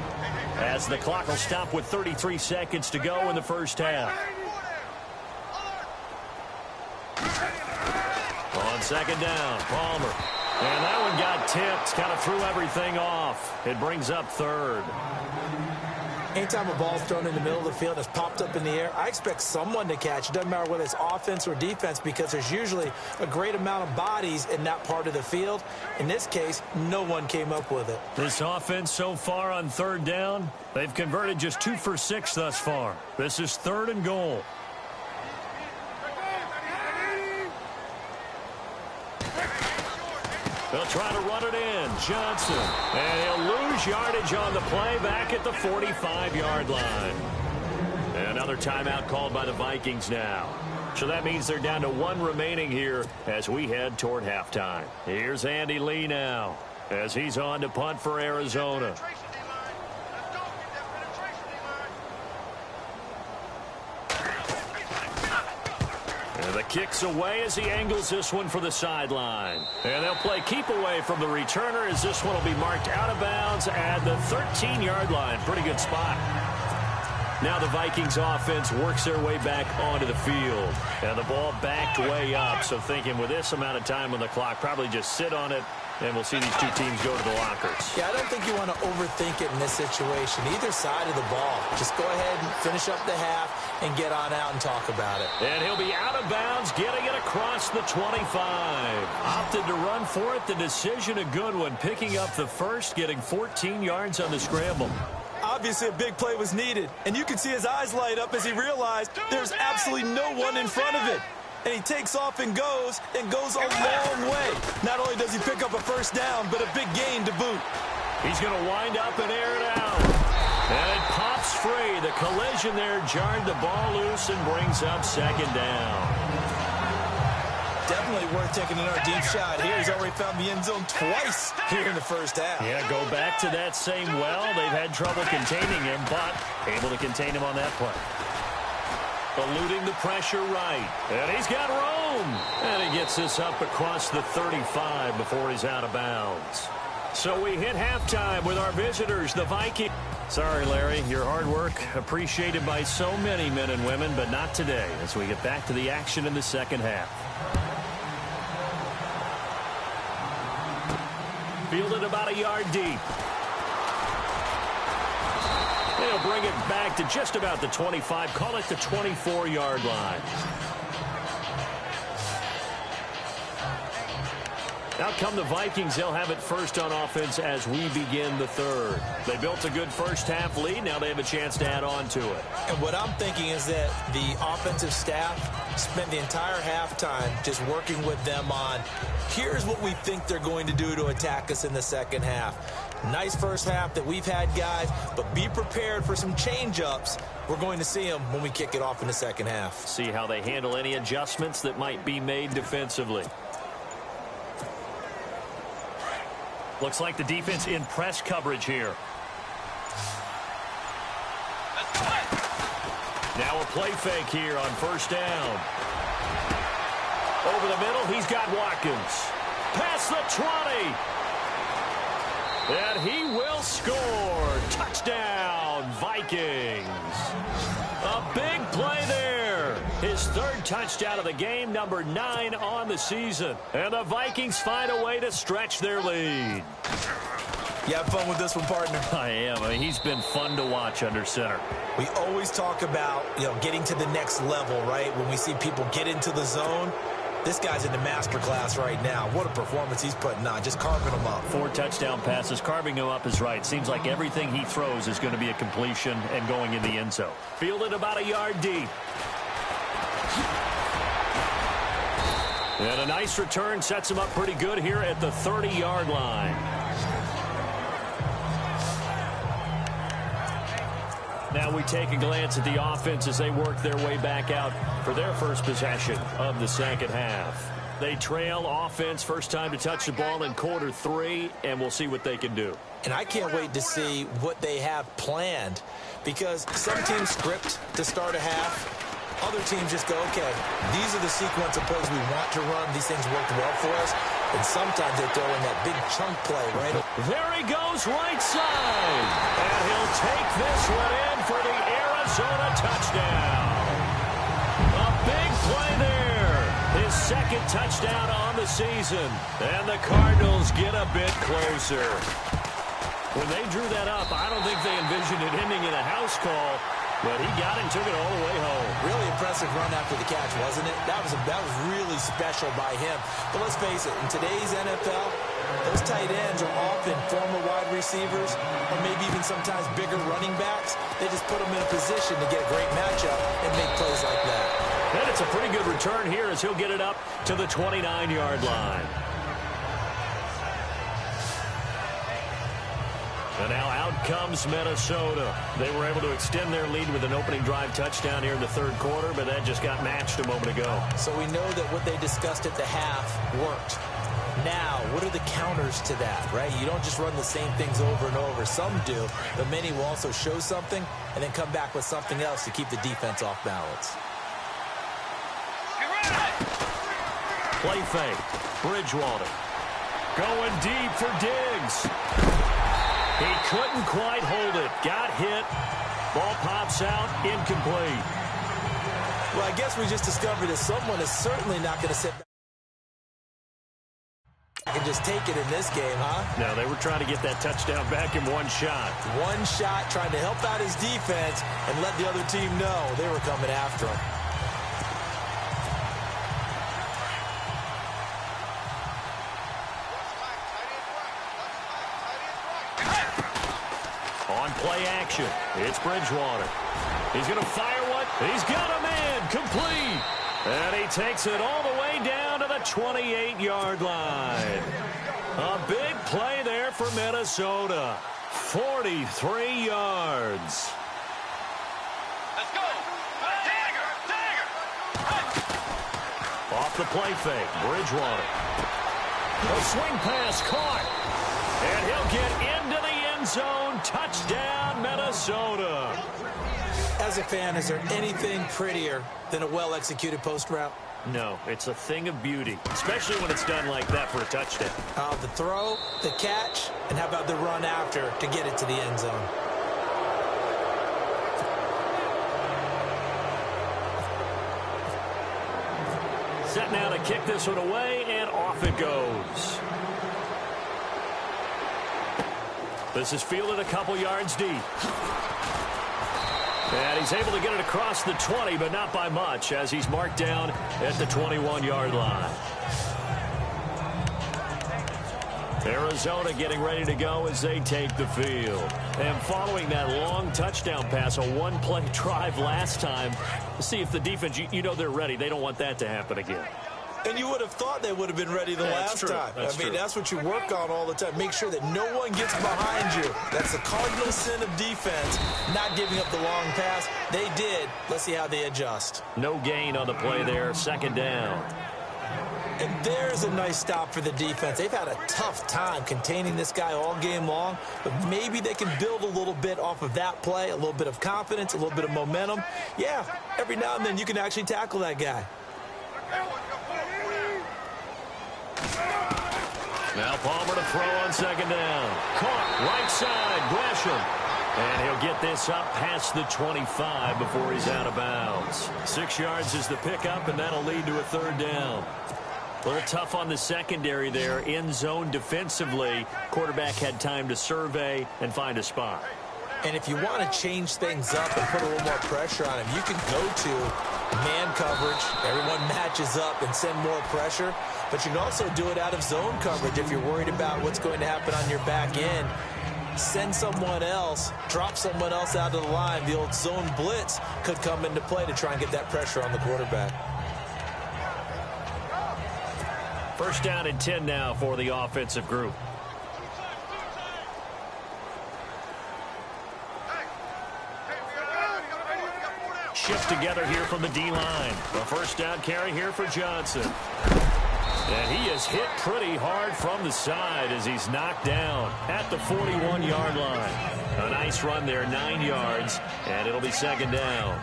as the clock will stop with 33 seconds to go in the first half. On second down, Palmer. And that one got tipped, kind of threw everything off. It brings up third. Anytime a ball's thrown in the middle of the field and it's popped up in the air, I expect someone to catch. It doesn't matter whether it's offense or defense, because there's usually a great amount of bodies in that part of the field. In this case, no one came up with it. This offense so far on third down, they've converted just 2 for 6 thus far. This is 3rd and goal. They'll try to run it in. Johnson. And he'll lose yardage on the play back at the 45-yard line. And another timeout called by the Vikings now. So that means they're down to 1 remaining here as we head toward halftime. Here's Andy Lee now as he's on to punt for Arizona. And the kick's away as he angles this one for the sideline. And they'll play keep away from the returner as this one will be marked out of bounds at the 13-yard line. Pretty good spot. Now the Vikings offense works their way back onto the field. And the ball backed way up. So thinking with this amount of time on the clock, probably just sit on it. And we'll see these two teams go to the lockers. Yeah, I don't think you want to overthink it in this situation. Either side of the ball. Just go ahead and finish up the half and get on out and talk about it. And he'll be out of bounds, getting it across the 25. Opted to run for it. The decision a good one. Picking up the first, getting 14 yards on the scramble. Obviously, a big play was needed. And you can see his eyes light up as he realized there's absolutely no one in front of it. And he takes off and goes a long way. Not only does he pick up a first down, but a big gain to boot. He's going to wind up and air it out. And it pops free. The collision there jarred the ball loose and brings up second down. Definitely worth taking another deep shot here. He's already found the end zone twice here in the first half. Yeah, go back to that same well. They've had trouble containing him, but able to contain him on that play. Eluding the pressure right. And he's got room. And he gets this up across the 35 before he's out of bounds. So we hit halftime with our visitors, the Vikings. Sorry, Larry, your hard work appreciated by so many men and women, but not today as we get back to the action in the second half. Fielded about a yard deep. They'll bring it back to just about the 25. Call it the 24-yard line. Out come the Vikings. They'll have it first on offense as we begin the third. They built a good first-half lead. Now they have a chance to add on to it. And what I'm thinking is that the offensive staff spent the entire halftime just working with them on, here's what we think they're going to do to attack us in the second half. Nice first half that we've had, guys, but be prepared for some change-ups. We're going to see them when we kick it off in the second half. See how they handle any adjustments that might be made defensively. Looks like the defense in press coverage here. Now a play fake here on first down. Over the middle, he's got Watkins. Past the 20. And he will score. Touchdown, Vikings. A big play there. His third touchdown of the game, number 9 on the season. And the Vikings find a way to stretch their lead. You have fun with this one, partner? I am. I mean, he's been fun to watch under center. We always talk about, getting to the next level, right? When we see people get into the zone. This guy's in the masterclass right now. What a performance he's putting on, just carving them up. 4 touchdown passes. Carving him up is right. Seems like everything he throws is going to be a completion and going in the end zone. Fielded about a yard deep. And a nice return sets him up pretty good here at the 30-yard line. Now we take a glance at the offense as they work their way back out for their first possession of the second half. They trail offense, first time to touch the ball in quarter 3, and we'll see what they can do. And I can't wait to see what they have planned, because some teams script to start a half. Other teams just go, okay, these are the sequence of plays we want to run. These things worked well for us. And sometimes they throw in that big chunk play, right? There he goes, right side. And he'll take this one in for the Arizona touchdown. A big play there. His second touchdown on the season. And the Cardinals get a bit closer. When they drew that up, I don't think they envisioned it ending in a house call. But he got it and took it all the way home. Really impressive run after the catch, wasn't it? That was really special by him. But let's face it, in today's NFL, those tight ends are often former wide receivers or maybe even sometimes bigger running backs. They just put them in a position to get a great matchup and make plays like that. And it's a pretty good return here as he'll get it up to the 29-yard line. And now out comes Minnesota. They were able to extend their lead with an opening drive touchdown here in the third quarter, but that just got matched a moment ago. So we know that what they discussed at the half worked. Now, what are the counters to that, right? You don't just run the same things over and over. Some do, but many will also show something and then come back with something else to keep the defense off balance. Play fake. Bridgewater. Going deep for Diggs. He couldn't quite hold it. Got hit. Ball pops out. Incomplete. Well, I guess we just discovered that someone is certainly not going to sit back and just take it in this game, huh? No, they were trying to get that touchdown back in one shot. One shot, trying to help out his defense and let the other team know they were coming after him. On play action, it's Bridgewater. He's going to fire one. He's got a man. Complete. And he takes it all the way down to the 28-yard line. A big play there for Minnesota. 43 yards. Let's go. Dagger. Off the play fake, Bridgewater. A swing pass caught. And he'll get into the end zone. Touchdown, Minnesota. As a fan, is there anything prettier than a well-executed post route? No, it's a thing of beauty, especially when it's done like that for a touchdown. The throw, the catch, and how about the run after to get it to the end zone? Set now to kick this one away, and off it goes. This is fielded a couple yards deep. And he's able to get it across the 20, but not by much, as he's marked down at the 21-yard line. Arizona getting ready to go as they take the field. And following that long touchdown pass, a one-play drive last time, see if the defense, you know they're ready. They don't want that to happen again. And you would have thought they would have been ready the last time. I mean, that's what you work on all the time. Make sure that no one gets behind you. That's the cardinal sin of defense, not giving up the long pass. They did. Let's see how they adjust. No gain on the play there, second down. And there's a nice stop for the defense. They've had a tough time containing this guy all game long, but maybe they can build a little bit off of that play, a little bit of confidence, a little bit of momentum. Yeah, every now and then you can actually tackle that guy. Now Palmer to throw on second down. Caught right side, Gresham. And he'll get this up past the 25 before he's out of bounds. 6 yards is the pickup, and that'll lead to a third down. A little tough on the secondary there. In zone defensively. Quarterback had time to survey and find a spot. And if you want to change things up and put a little more pressure on him, you can go to man coverage. Everyone matches up and send more pressure. But you can also do it out of zone coverage if you're worried about what's going to happen on your back end. Send someone else, drop someone else out of the line. The old zone blitz could come into play to try and get that pressure on the quarterback. First down and 10 now for the offensive group. Shift together here from the D-line. A first down carry here for Johnson. And he is hit pretty hard from the side as he's knocked down at the 41-yard line. A nice run there, 9 yards, and it'll be second down.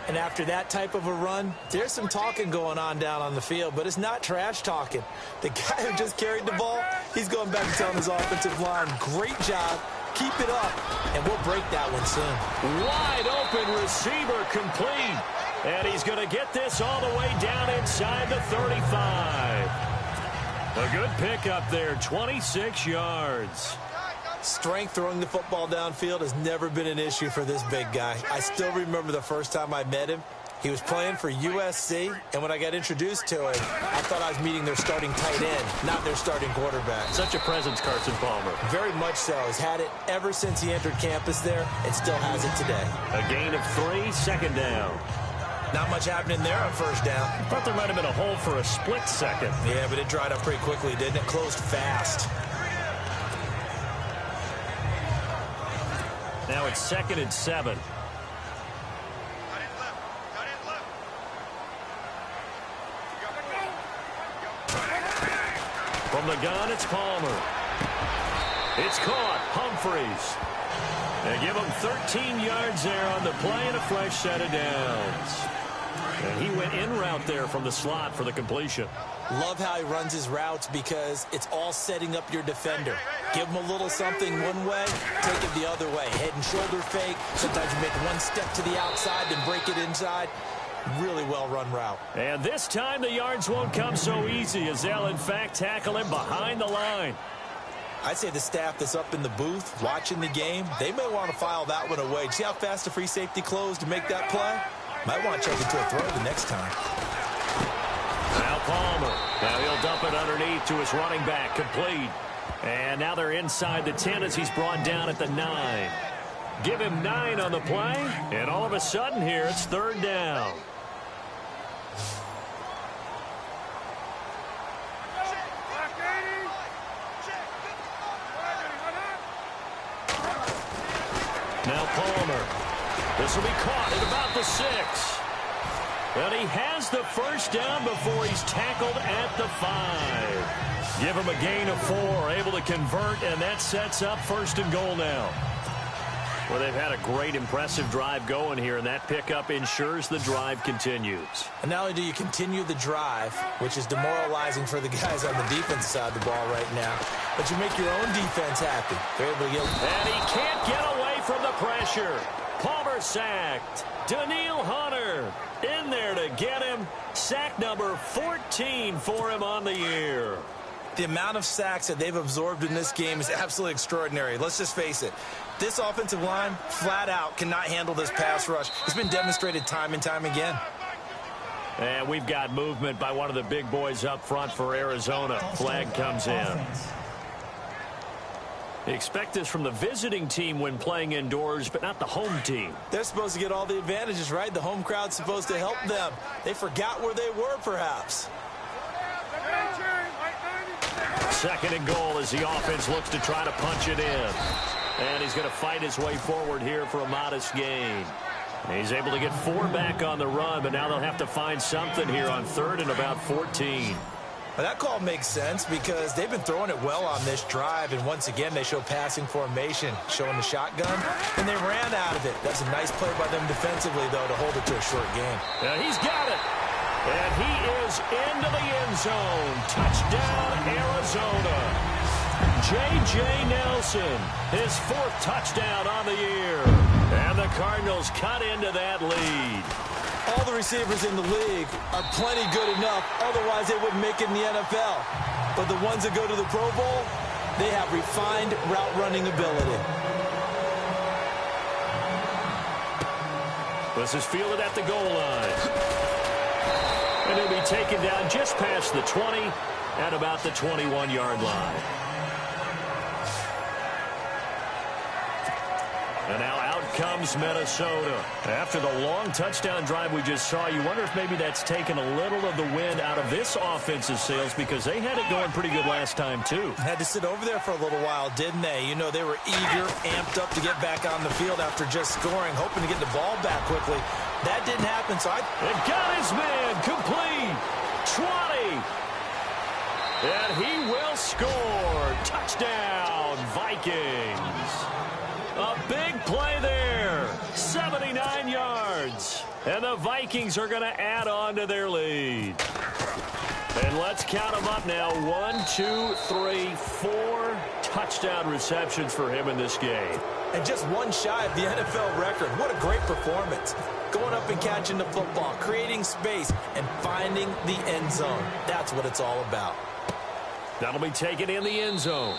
And after that type of a run, there's some talking going on down on the field, but it's not trash talking. The guy who just carried the ball, he's going back and telling his offensive line, great job, keep it up, and we'll break that one soon. Wide open receiver complete. And he's going to get this all the way down inside the 35. A good pickup there, 26 yards. Strength throwing the football downfield has never been an issue for this big guy. I still remember the first time I met him. He was playing for USC, and when I got introduced to him, I thought I was meeting their starting tight end, not their starting quarterback. Such a presence, Carson Palmer. Very much so. He's had it ever since he entered campus there and still has it today. A gain of 3, second down. Not much happening there on first down. Thought there might have been a hole for a split second. Yeah, but it dried up pretty quickly, didn't it? Closed fast. Now it's second and 7. From the gun, it's Palmer. It's caught. Humphreys. They give him 13 yards there on the play and a fresh set of downs. And he went in route there from the slot for the completion. Love how he runs his routes because it's all setting up your defender. Give him a little something one way, take it the other way. Head and shoulder fake. Sometimes you make one step to the outside, then break it inside. Really well-run route. And this time the yards won't come so easy as they'll, in fact, tackle him behind the line. I'd say the staff that's up in the booth watching the game, they may want to file that one away. See how fast the free safety closed to make that play? Might want to check into a throw the next time. Now Palmer. Now he'll dump it underneath to his running back. Complete. And now they're inside the 10 as he's brought down at the 9. Give him 9 on the play. And all of a sudden here, it's 3rd down. Now Palmer. This will be caught at about the 6. And he has the first down before he's tackled at the 5. Give him a gain of 4, able to convert, and that sets up 1st and goal now. Well, they've had a great, impressive drive going here, and that pickup ensures the drive continues. And not only do you continue the drive, which is demoralizing for the guys on the defense side of the ball right now, but you make your own defense happy. They're able to get... And he can't get away from the pressure. Palmer sacked. Daniil Hunter in there to get him. Sack number 14 for him on the year. The amount of sacks that they've absorbed in this game is absolutely extraordinary. Let's just face it. This offensive line, flat out, cannot handle this pass rush. It's been demonstrated time and time again. And we've got movement by one of the big boys up front for Arizona. Flag comes in. Expect this from the visiting team when playing indoors, but not the home team. They're supposed to get all the advantages, right? The home crowd's supposed to help them. They forgot where they were, perhaps. 2nd and goal as the offense looks to try to punch it in. And he's going to fight his way forward here for a modest gain. He's able to get 4 back on the run, but now they'll have to find something here on 3rd and about 14. Well, that call makes sense because they've been throwing it well on this drive, and once again they show passing formation, showing the shotgun, and they ran out of it. That's a nice play by them defensively, though, to hold it to a short game. And he's got it. And he is into the end zone. Touchdown, Arizona. J.J. Nelson, his 4th touchdown on the year. And the Cardinals cut into that lead. All the receivers in the league are plenty good enough, otherwise they wouldn't make it in the NFL. But the ones that go to the Pro Bowl, they have refined route running ability. This is fielded at the goal line. And he'll be taken down just past the 20 at about the 21-yard line. And now out comes Minnesota. After the long touchdown drive we just saw, you wonder if maybe that's taken a little of the wind out of this offense's sails because they had it going pretty good last time, too. Had to sit over there for a little while, didn't they? You know, they were eager, amped up to get back on the field after just scoring, hoping to get the ball back quickly. That didn't happen, so It got his man complete. 20. And he will score. Touchdown, Vikings. A big play there. 79 yards. And the Vikings are going to add on to their lead. And let's count them up now. 1, 2, 3, 4 touchdown receptions for him in this game. And just one shy of the NFL record. What a great performance. Going up and catching the football, creating space, and finding the end zone. That's what it's all about. That'll be taken in the end zone.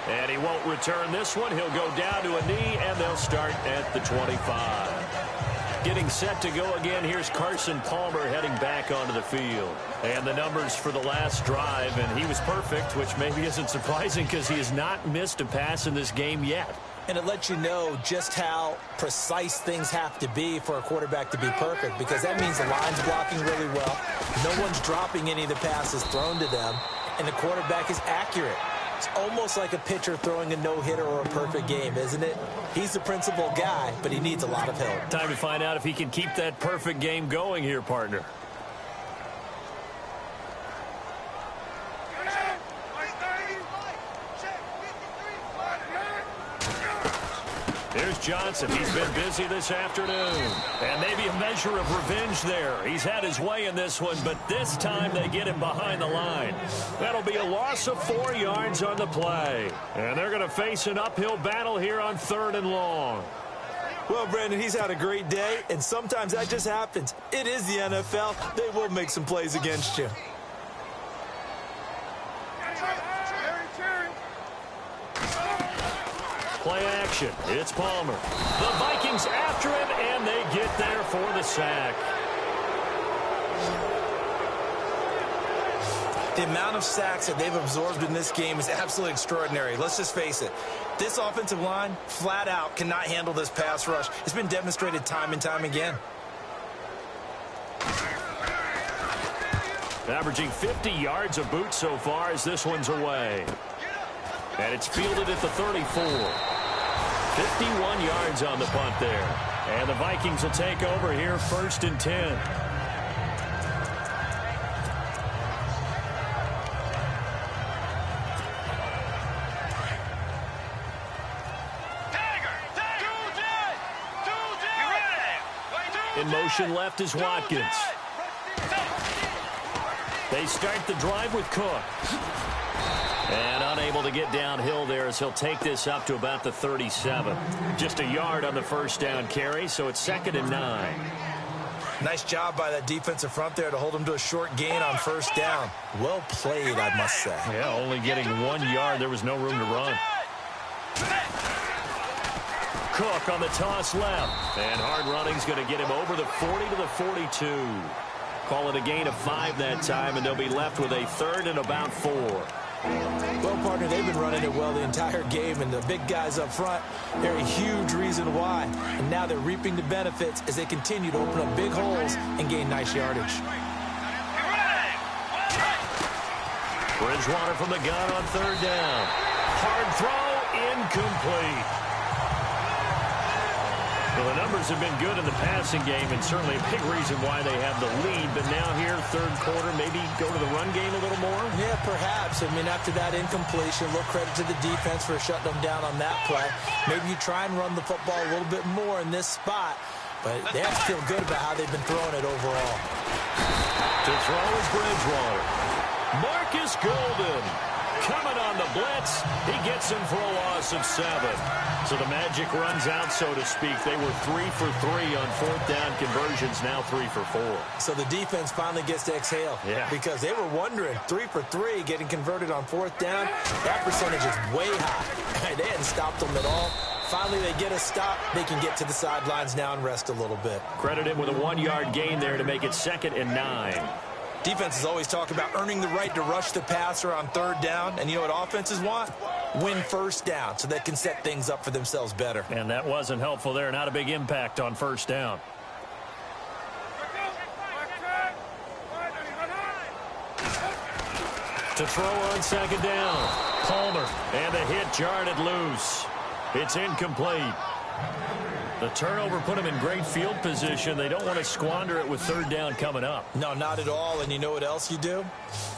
And he won't return this one. He'll go down to a knee, and they'll start at the 25. Getting set to go again, here's Carson Palmer heading back onto the field. And the numbers for the last drive, and he was perfect, which maybe isn't surprising because he has not missed a pass in this game yet. And it lets you know just how precise things have to be for a quarterback to be perfect, because that means the line's blocking really well. No one's dropping any of the passes thrown to them, and the quarterback is accurate. It's almost like a pitcher throwing a no-hitter or a perfect game, isn't it? He's the principal guy, but he needs a lot of help. Time to find out if he can keep that perfect game going here, partner. Here's Johnson. He's been busy this afternoon. And maybe a measure of revenge there. He's had his way in this one, but this time they get him behind the line. That'll be a loss of 4 yards on the play. And they're going to face an uphill battle here on 3rd and long. Well, Brandon, he's had a great day, and sometimes that just happens. It is the NFL. They will make some plays against you. Play action. It's Palmer. The Vikings after him, and they get there for the sack. The amount of sacks that they've absorbed in this game is absolutely extraordinary. Let's just face it. This offensive line, flat out, cannot handle this pass rush. It's been demonstrated time and time again. Averaging 50 yards a boot so far as this one's away. And it's fielded at the 34. 51 yards on the punt there. And the Vikings will take over here 1st and 10. In motion left is Watkins. They start the drive with Cook. And unable to get downhill there as he'll take this up to about the 37. Just a yard on the 1st down carry, so it's 2nd and 9. Nice job by that defensive front there to hold him to a short gain on 1st down. Well played, I must say. Yeah, only getting 1 yard. There was no room to run. Cook on the toss left. And hard running's going to get him over the 40 to the 42. Call it a gain of 5 that time, and they'll be left with a 3rd and about 4. Well, partner, they've been running it well the entire game, and the big guys up front, they're a huge reason why. And now they're reaping the benefits as they continue to open up big holes and gain nice yardage. Bridgewater from the gun on 3rd down. Hard throw, incomplete. Well, the numbers have been good in the passing game, and certainly a big reason why they have the lead. But now here, 3rd quarter, maybe go to the run game a little more? Yeah, perhaps. I mean, after that incompletion, a little credit to the defense for shutting them down on that play. Maybe you try and run the football a little bit more in this spot. But they have to feel good about how they've been throwing it overall. To throw is Bridgewater. Marcus Golden coming on the blitz. He gets him for a loss of 7. So the magic runs out, so to speak. They were 3 for 3 on 4th down conversions, now 3 for 4. So the defense finally gets to exhale. Yeah. Because they were wondering, 3 for 3 getting converted on 4th down. That percentage is way high. They hadn't stopped them at all. Finally, they get a stop. They can get to the sidelines now and rest a little bit. Credit him with a 1-yard gain there to make it 2nd and 9. Defenses always talk about earning the right to rush the passer on 3rd down. And you know what offenses want? Win 1st down so they can set things up for themselves better. And that wasn't helpful there. Not a big impact on 1st down. To throw on 2nd down. Palmer. And the hit jarred it loose. It's incomplete. The turnover put them in great field position. They don't want to squander it with 3rd down coming up. No, not at all. And you know what else you do?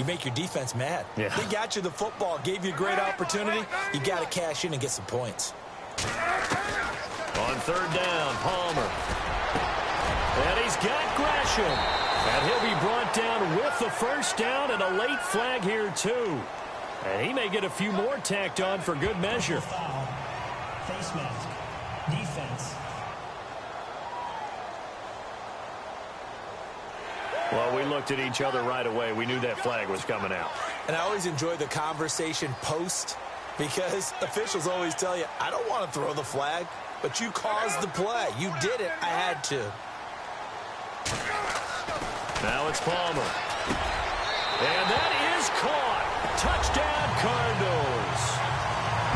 You make your defense mad. Yeah. They got you the football, gave you a great opportunity. You got to cash in and get some points. On 3rd down, Palmer. And he's got Gresham. And he'll be brought down with the 1st down and a late flag here, too. And he may get a few more tacked on for good measure. Foul. Face mask. Defense. Well, we looked at each other right away. We knew that flag was coming out. And I always enjoy the conversation post because officials always tell you, I don't want to throw the flag, but you caused the play. You did it. I had to. Now it's Palmer. And that is caught. Touchdown, Cardinals.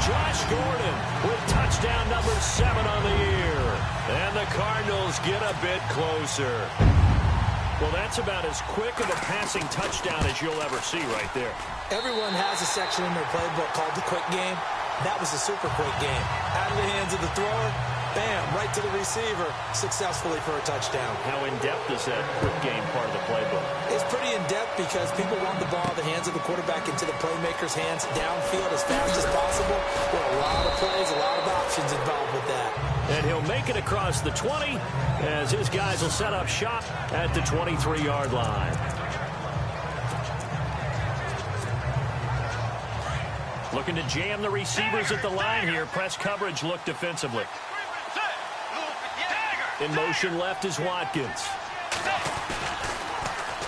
Josh Gordon with touchdown number 7 on the year. And the Cardinals get a bit closer. Well, that's about as quick of a passing touchdown as you'll ever see right there. Everyone has a section in their playbook called the quick game. That was a super quick game. Out of the hands of the thrower, bam, right to the receiver, successfully for a touchdown. How in-depth is that quick game part of the playbook? It's pretty in-depth because people want the ball in the hands of the quarterback into the playmaker's hands downfield as fast as possible. There are a lot of plays, a lot of options involved with that. and he'll make it across the 20 as his guys will set up shop at the 23-yard line. Looking to jam the receivers at the line here. Press coverage look defensively. In motion left is Watkins.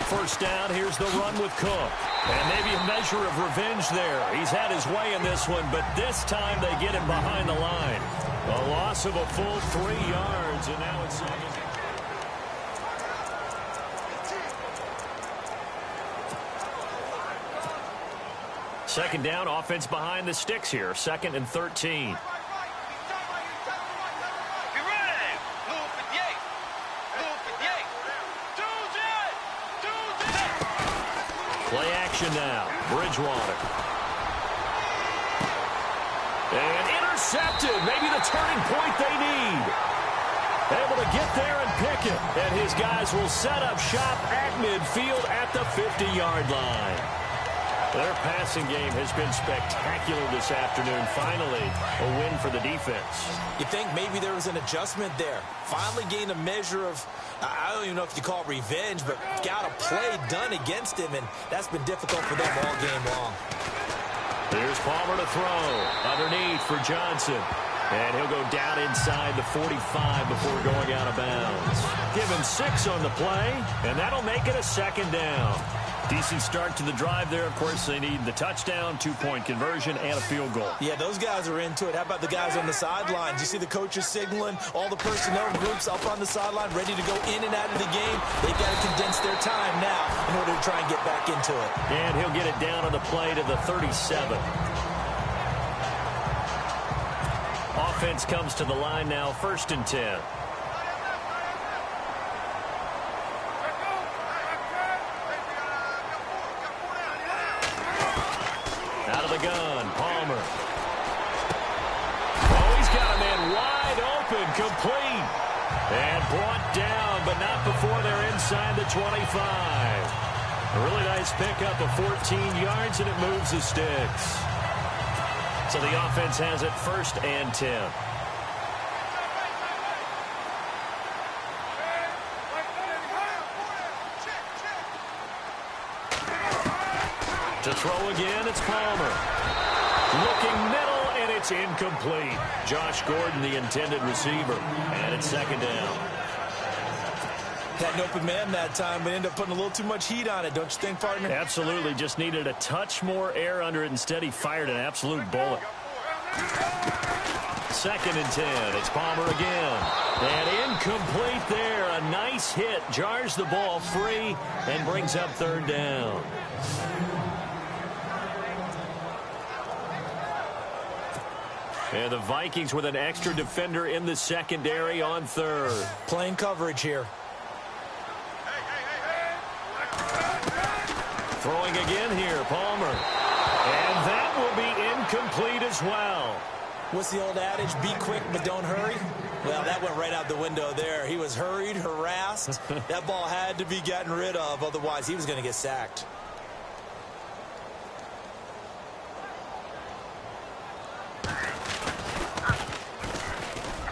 First down, here's the run with Cook. And maybe a measure of revenge there. He's had his way in this one, but this time they get him behind the line. A loss of a full 3 yards, and now it's second. Second down, offense behind the sticks here. 2nd and 13. Play action now. Bridgewater. And intercepted. Maybe the turning point they need. Able to get there and pick it. And his guys will set up shop at midfield at the 50-yard line. Their passing game has been spectacular this afternoon. Finally, a win for the defense. You think maybe there was an adjustment there. Finally gained a measure of, I don't even know if you call it revenge, but got a play done against him, and that's been difficult for them all game long. Here's Palmer to throw. Underneath for Johnson. And he'll go down inside the 45 before going out of bounds. Give him 6 on the play, and that'll make it a 2nd down. Decent start to the drive there. Of course, they need the touchdown, 2-point conversion, and a field goal. Yeah, those guys are into it. How about the guys on the sidelines? You see the coaches signaling, all the personnel groups up on the sideline, ready to go in and out of the game. They've got to condense their time now in order to try and get back into it. And he'll get it down on the play to the 37. Offense comes to the line now, 1st and 10. Out of the gun, Palmer. Oh, he's got a man wide open, complete. And brought down, but not before they're inside the 25. A really nice pickup of 14 yards, and it moves the sticks. So the offense has it 1st and 10. To throw again, it's Palmer. Looking middle, and it's incomplete. Josh Gordon, the intended receiver. And it's 2nd down. Had an open man that time, but ended up putting a little too much heat on it, don't you think, partner? Absolutely. Just needed a touch more air under it. Instead, he fired an absolute bullet. 2nd and 10. It's Palmer again. And incomplete there. A nice hit. Jars the ball free and brings up 3rd down. And the Vikings with an extra defender in the secondary on 3rd. Playing coverage here. Throwing again here, Palmer. And that will be incomplete as well. What's the old adage? Be quick, but don't hurry. Well, that went right out the window there. He was hurried, harassed. That ball had to be gotten rid of. Otherwise, he was going to get sacked.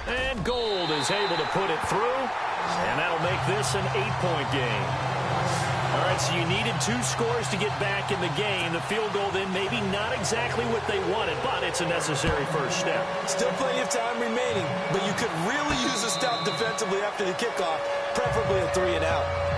And Gold is able to put it through. And that'll make this an 8-point game. All right, so you needed 2 scores to get back in the game. The field goal then maybe not exactly what they wanted, but it's a necessary first step. Still plenty of time remaining, but you could really use a stop defensively after the kickoff, preferably a 3-and-out.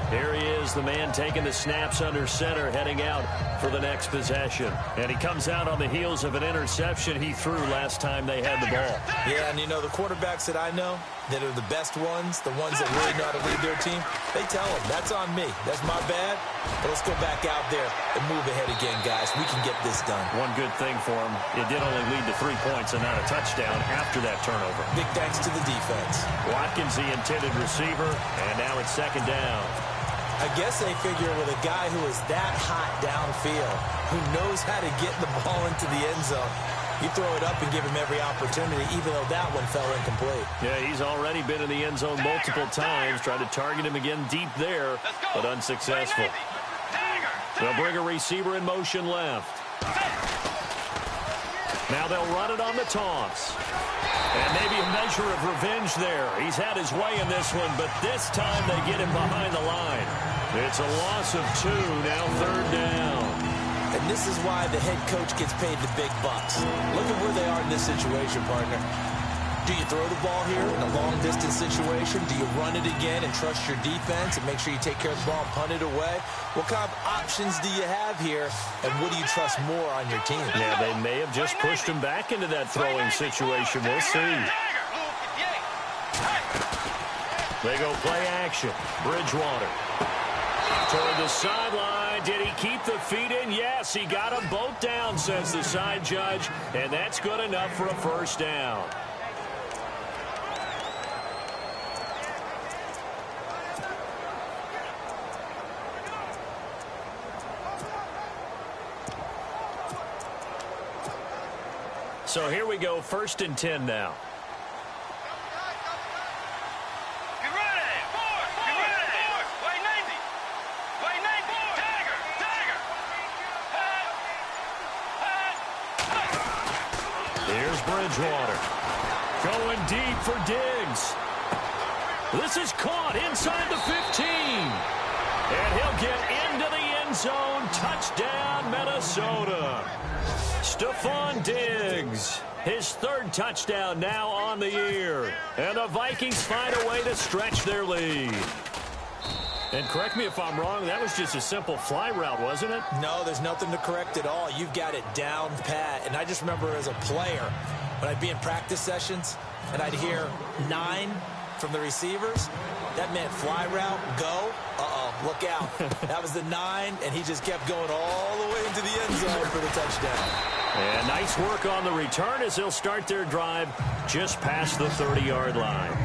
Here he is, the man taking the snaps under center, heading out for the next possession. And he comes out on the heels of an interception he threw last time they had the ball. Yeah, and you know, the quarterbacks that I know that are the best ones, the ones that really know how to lead their team, they tell them, that's on me. That's my bad. But let's go back out there and move ahead again, guys. We can get this done. One good thing for him, it did only lead to 3 points and not a touchdown after that turnover. Big thanks to the defense. Watkins, the intended receiver, and now it's 2nd down. I guess they figure with a guy who is that hot downfield, who knows how to get the ball into the end zone, you throw it up and give him every opportunity, even though that one fell incomplete. Yeah, he's already been in the end zone multiple times, tried to target him again deep there, but unsuccessful. They'll bring a receiver in motion left. Now they'll run it on the toss. And maybe a measure of revenge there. He's had his way in this one, but this time they get him behind the line. It's a loss of 2, now 3rd down. And this is why the head coach gets paid the big bucks. Look at where they are in this situation, partner. Do you throw the ball here in a long-distance situation? Do you run it again and trust your defense and make sure you take care of the ball and punt it away? What kind of options do you have here, and what do you trust more on your team? Yeah, they may have just pushed him back into that throwing situation. We'll see. They go play action. Bridgewater. Toward the sideline. Did he keep the feet in? Yes, he got them both down, says the side judge, and that's good enough for a 1st down. So here we go, 1st and 10 now. Get ready. Get ready. Wait, Navy. Wait, Navy. Dagger. Here's Bridgewater. Going deep for Diggs. This is caught inside the 15. And he'll get into the end zone. Touchdown, Minnesota. Stephon Diggs, his 3rd touchdown now on the year. And the Vikings find a way to stretch their lead. And correct me if I'm wrong, that was just a simple fly route, wasn't it? No, there's nothing to correct at all. You've got it down pat. And I just remember as a player, when I'd be in practice sessions and I'd hear 9 from the receivers, that meant fly route, go. Look out. That was the 9, and he just kept going all the way into the end zone for the touchdown. And nice work on the return as they'll start their drive just past the 30-yard line.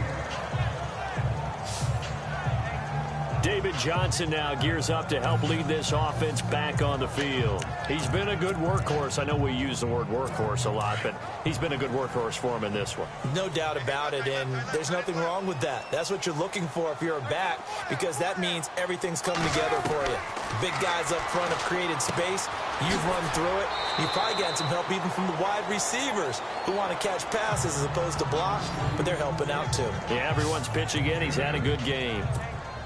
David Johnson now gears up to help lead this offense back on the field. He's been a good workhorse. I know we use the word workhorse a lot, but he's been a good workhorse for him in this one. No doubt about it, and there's nothing wrong with that. That's what you're looking for if you're a back, because that means everything's coming together for you. Big guys up front have created space. You've run through it. You've probably gotten some help even from the wide receivers who want to catch passes as opposed to block, but they're helping out too. Yeah, everyone's pitching in. He's had a good game.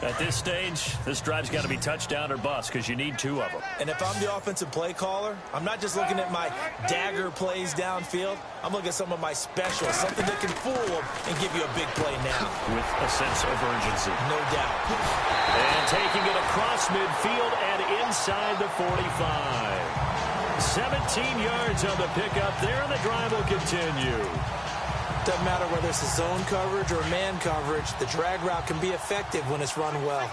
At this stage, this drive's got to be touchdown or bust because you need 2 of them. And if I'm the offensive play caller, I'm not just looking at my dagger plays downfield. I'm looking at some of my specials, something that can fool them and give you a big play now. With a sense of urgency. No doubt. And taking it across midfield and inside the 45. 17 yards on the pickup there, and the drive will continue. Doesn't matter whether it's a zone coverage or man coverage, the drag route can be effective when it's run well.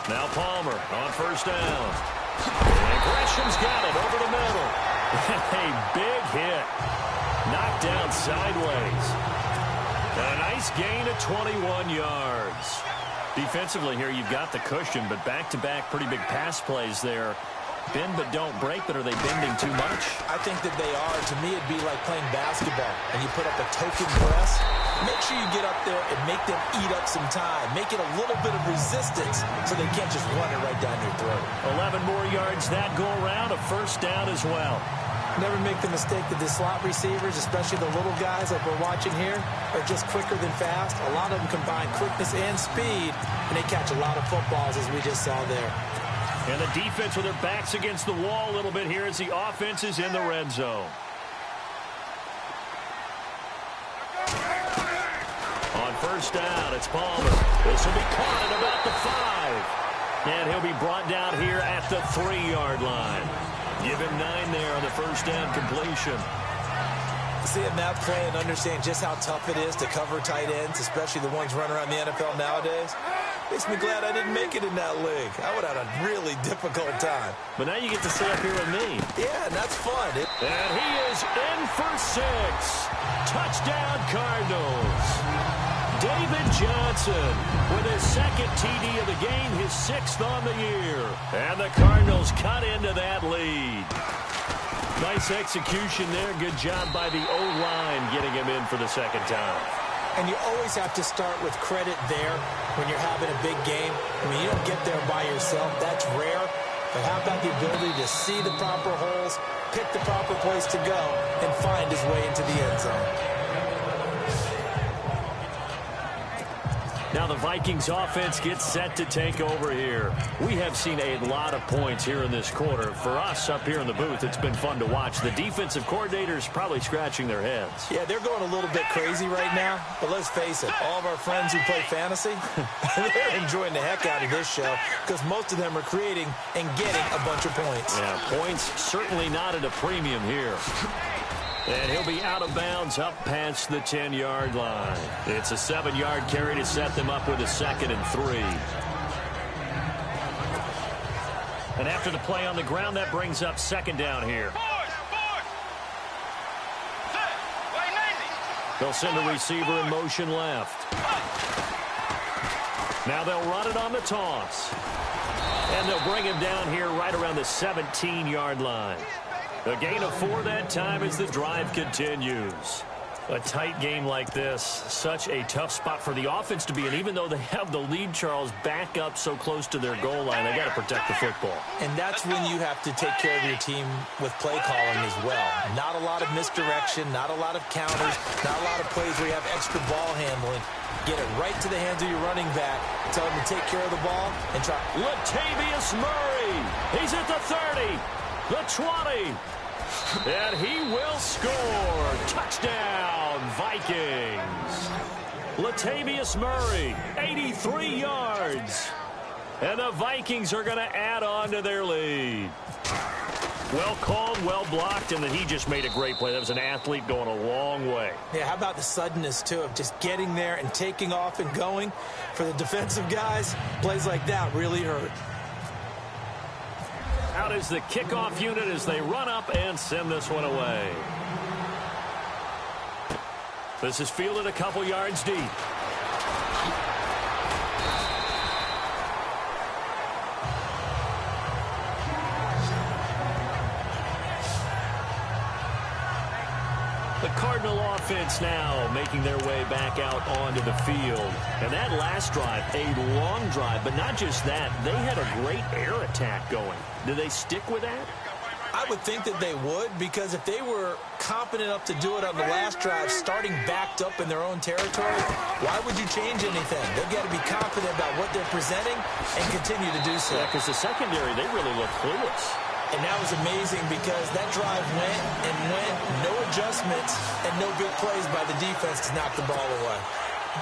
Now Palmer on 1st down. And Gresham's got it over the middle. A big hit. Knocked down sideways. And a nice gain of 21 yards. Defensively here, you've got the cushion, but back-to-back pretty big pass plays there. Bend but don't break, but are they bending too much? I think that they are. To me, it'd be like playing basketball, and you put up a token press. Make sure you get up there and make them eat up some time. Make it a little bit of resistance so they can't just run it right down your throat. 11 more yards that go around, a 1st down as well. Never make the mistake that the slot receivers, especially the little guys like we're watching here, are just quicker than fast. A lot of them combine quickness and speed, and they catch a lot of footballs, as we just saw there. And the defense with their backs against the wall a little bit here as the offense is in the red zone. On 1st down, it's Palmer. This will be caught at about the 5. And he'll be brought down here at the 3-yard line. Give him 9 there on the 1st down completion. Seeing that play and understand just how tough it is to cover tight ends, especially the ones running around the NFL nowadays, makes me glad I didn't make it in that league. I would have had a really difficult time. But now you get to sit up here with me. Yeah, and that's fun. And he is in for 6. Touchdown, Cardinals. David Johnson with his 2nd TD of the game, his 6th on the year. And the Cardinals cut into that lead. Nice execution there. Good job by the O-line getting him in for the 2nd time. And you always have to start with credit there when you're having a big game. I mean, you don't get there by yourself. That's rare. But how about the ability to see the proper holes, pick the proper place to go, and find his way into the end zone? Now the Vikings offense gets set to take over here. We have seen a lot of points here in this quarter. For us up here in the booth, it's been fun to watch. The defensive coordinators probably scratching their heads. Yeah, they're going a little bit crazy right now. But let's face it, all of our friends who play fantasy, they're enjoying the heck out of this show because most of them are creating and getting a bunch of points. Yeah, points certainly not at a premium here. And he'll be out of bounds up past the 10-yard line. It's a 7-yard carry to set them up with a 2nd and 3. And after the play on the ground, that brings up 2nd down here. They'll send a receiver in motion left. Now they'll run it on the toss. And they'll bring him down here right around the 17-yard line. A gain of 4 that time as the drive continues. A tight game like this, such a tough spot for the offense to be in. Even though they have the lead, Charles, back up so close to their goal line, they got to protect the football. And that's when you have to take care of your team with play calling as well. Not a lot of misdirection, not a lot of counters, not a lot of plays where you have extra ball handling. Get it right to the hands of your running back. Tell him to take care of the ball and try. Latavius Murray. He's at the 30, the 20. And he will score. Touchdown, Vikings. Latavius Murray, 83 yards. And the Vikings are going to add on to their lead. Well called, well blocked, and then he just made a great play. That was an athlete going a long way. Yeah, how about the suddenness, too, of just getting there and taking off and going? For the defensive guys, plays like that really hurt. Out is the kickoff unit as they run up and send this one away. This is fielded a couple yards deep. The Cardinal offense now making their way back out onto the field. And that last drive, a long drive, but not just that. They had a great air attack going. Do they stick with that? I would think that they would, because if they were confident enough to do it on the last drive, starting backed up in their own territory, why would you change anything? They've got to be confident about what they're presenting and continue to do so. Yeah, because the secondary, they really look clueless. And that was amazing because that drive went and went, no adjustments, and no big plays by the defense to knock the ball away.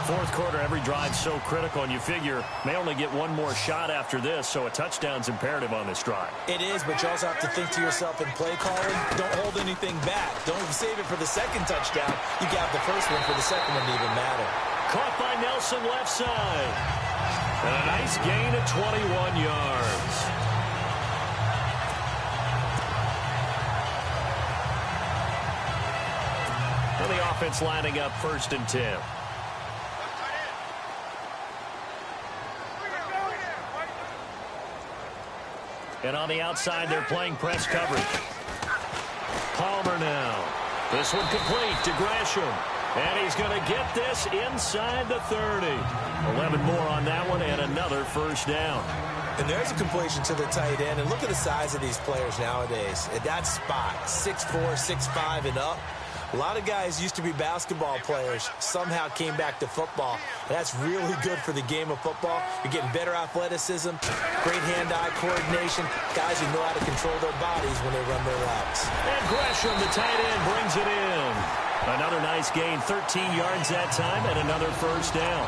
Fourth quarter, every drive's so critical, and you figure may only get one more shot after this, so a touchdown's imperative on this drive. It is, but you also have to think to yourself in play calling, don't hold anything back. Don't save it for the second touchdown. You got the first one for the second one to even matter. Caught by Nelson left side. And a nice gain of 21 yards. And the offense lining up 1st and 10. And on the outside, they're playing press coverage. Palmer now. This one complete to Gresham. And he's going to get this inside the 30. 11 more on that one and another first down. And there's a completion to the tight end. And look at the size of these players nowadays. At that spot, 6'4", 6'5", and up. A lot of guys used to be basketball players, somehow came back to football. And that's really good for the game of football. You're getting better athleticism, great hand-eye coordination, guys who know how to control their bodies when they run their routes. And Gresham, the tight end, brings it in. Another nice gain, 13 yards that time, and another first down.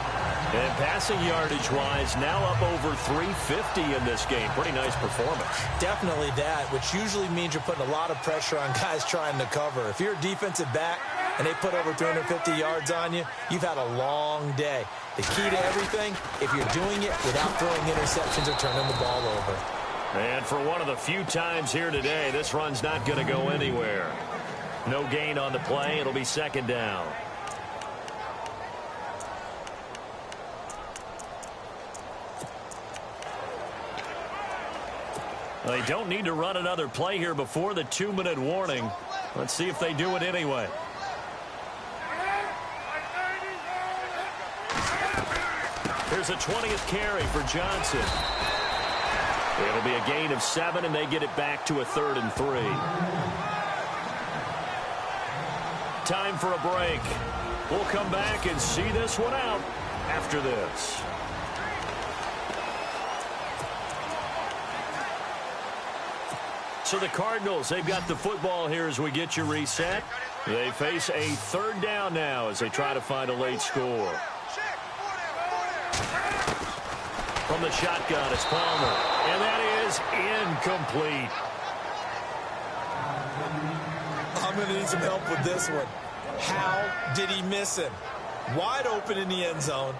And passing yardage-wise, now up over 350 in this game. Pretty nice performance. Definitely that, which usually means you're putting a lot of pressure on guys trying to cover. If you're a defensive back and they put over 350 yards on you, you've had a long day. The key to everything, if you're doing it without throwing interceptions or turning the ball over. And for one of the few times here today, this run's not going to go anywhere. No gain on the play. It'll be 2nd down. They don't need to run another play here before the 2-minute warning. Let's see if they do it anyway. Here's a 20th carry for Johnson. It'll be a gain of 7, and they get it back to a 3rd and 3. Time for a break. We'll come back and see this one out after this. So the Cardinals, they've got the football here as we get you reset. They face a 3rd down now as they try to find a late score. From the shotgun, it's Palmer. And that is incomplete. I'm going to need some help with this one. How did he miss him? Wide open in the end zone.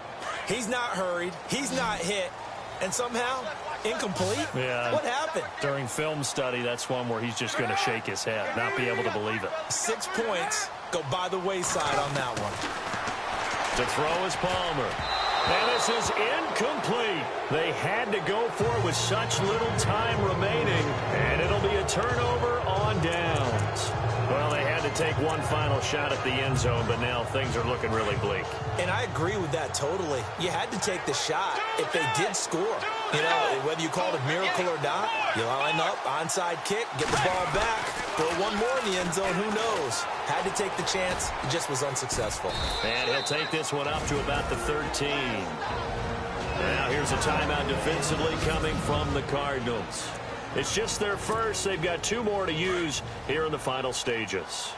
He's not hurried. He's not hit. And somehow, incomplete? Yeah. What happened? During film study, that's one where he's just going to shake his head, not be able to believe it. 6 points go by the wayside on that one. To throw is Palmer. And this is incomplete. They had to go for it with such little time remaining, and it'll be a turnover on downs. Well, they had to take one final shot at the end zone, but now things are looking really bleak. And I agree with that totally. You had to take the shot if they did score. You know, whether you call it a miracle or not, you line up, onside kick, get the ball back, throw one more in the end zone, who knows? Had to take the chance, it just was unsuccessful. And he'll take this one up to about the 13. Now here's a timeout defensively coming from the Cardinals. It's just their first. They've got 2 more to use here in the final stages.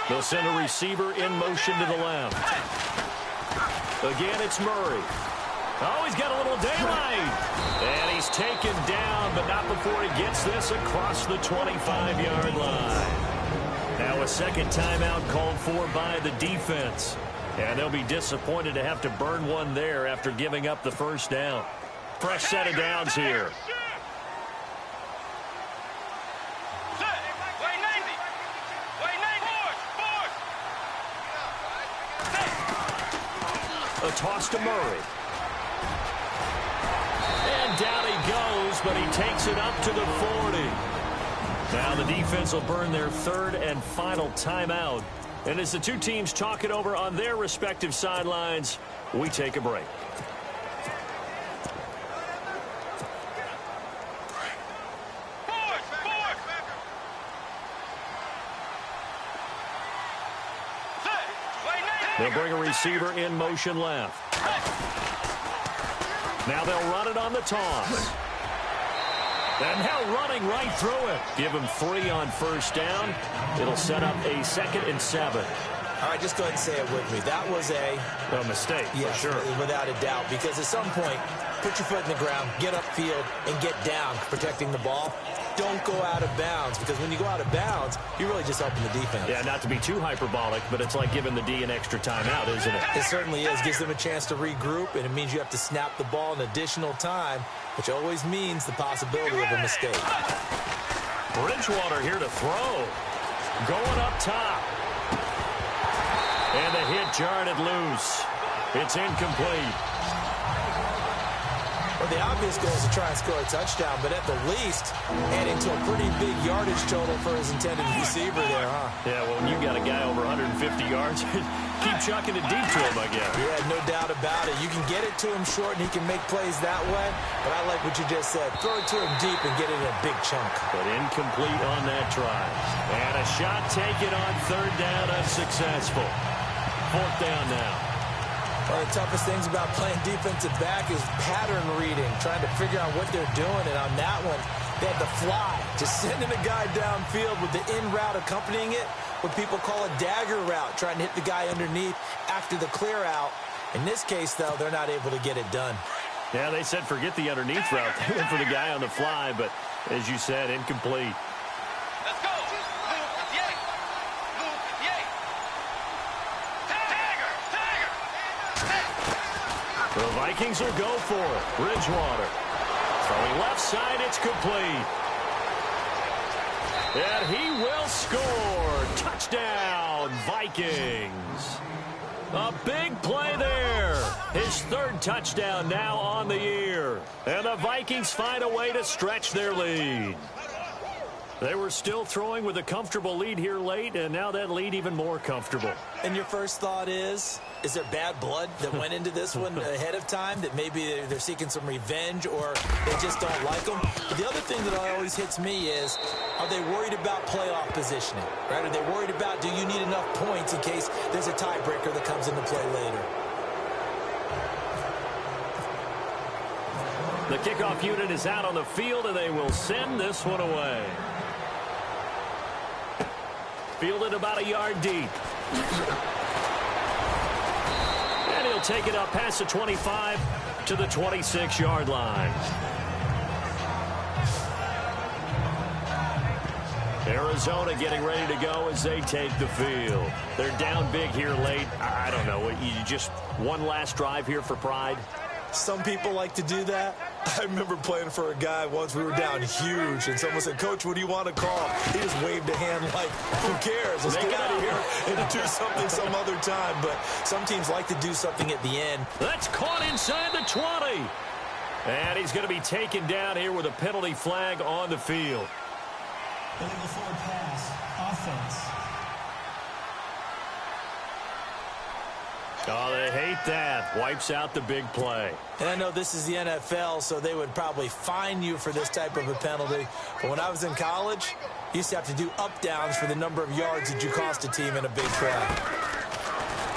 They'll send a receiver in motion to the left. Again, it's Murray. Oh, he's got a little daylight. And he's taken down, but not before he gets this across the 25-yard line. Now a second timeout called for by the defense. And they'll be disappointed to have to burn one there after giving up the first down. Fresh set of downs here. A toss to Murray. And down he goes, but he takes it up to the 40. Now the defense will burn their 3rd and final timeout. And as the 2 teams talk it over on their respective sidelines, we take a break. They'll bring a receiver in motion left. Now they'll run it on the toss. And now running right through it. Give him 3 on first down. It'll set up a 2nd and 7. All right, just go ahead and say it with me. That was a mistake, yes, for sure. Without a doubt, because at some point, put your foot in the ground, get upfield, and get down, protecting the ball. Don't go out of bounds, because when you go out of bounds, you're really just helping the defense. Yeah, not to be too hyperbolic, but it's like giving the D an extra timeout, isn't it? It certainly is. Gives them a chance to regroup, and it means you have to snap the ball in additional time, which always means the possibility of a mistake. Bridgewater here to throw. Going up top. And the hit jarred it loose. It's incomplete. Well, the obvious goal is to try and score a touchdown, but at the least, adding to a pretty big yardage total for his intended receiver there, huh? Yeah, well, when you got a guy over 150 yards, keep chucking it deep to him, I guess. Yeah, no doubt about it. You can get it to him short, and he can make plays that way, but I like what you just said. Throw it to him deep and get it in a big chunk. But incomplete on that try. And a shot taken on 3rd down, unsuccessful. 4th down now. One of the toughest things about playing defensive back is pattern reading, trying to figure out what they're doing. And on that one, they had to fly, just sending a guy downfield with the in route accompanying it, what people call a dagger route, trying to hit the guy underneath after the clear out. In this case, though, they're not able to get it done. Yeah, they said forget the underneath route. They went for the guy on the fly, but as you said, incomplete. Let's go. The Vikings will go for it. Bridgewater. Throwing left side, it's complete. And he will score. Touchdown, Vikings. A big play there. His 3rd touchdown now on the year. And the Vikings find a way to stretch their lead. They were still throwing with a comfortable lead here late, and now that lead even more comfortable. And your first thought is there bad blood that went into this one ahead of time, that maybe they're seeking some revenge or they just don't like them? But the other thing that always hits me is, are they worried about playoff positioning? Right? Are they worried about, do you need enough points in case there's a tiebreaker that comes into play later? The kickoff unit is out on the field, and they will send this one away. Fielded about a yard deep. And he'll take it up past the 25 to the 26-yard line. Arizona getting ready to go as they take the field. They're down big here late. I don't know. You just one last drive here for pride? Some people like to do that. I remember playing for a guy once. We were down huge, and someone said, "Coach, what do you want to call?" He just waved a hand like, who cares? Let's get out of here and do something some other time. But some teams like to do something at the end. That's caught inside the 20. And he's going to be taken down here with a penalty flag on the field. Illegal forward pass. Offense. Oh, they hate that. Wipes out the big play. And I know this is the NFL, so they would probably fine you for this type of a penalty. But when I was in college, you used to have to do up-downs for the number of yards that you cost a team in a big play.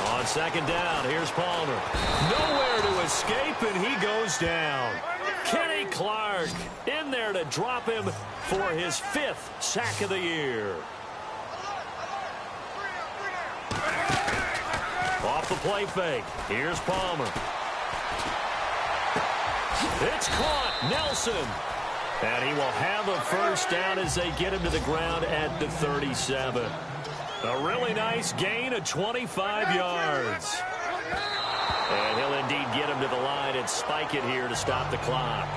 On second down, here's Palmer. Nowhere to escape, and he goes down. Kenny Clark in there to drop him for his 5th sack of the year. Off the play fake. Here's Palmer. It's caught. Nelson. And he will have a first down as they get him to the ground at the 37. A really nice gain of 25 yards. And he'll indeed get him to the line and spike it here to stop the clock.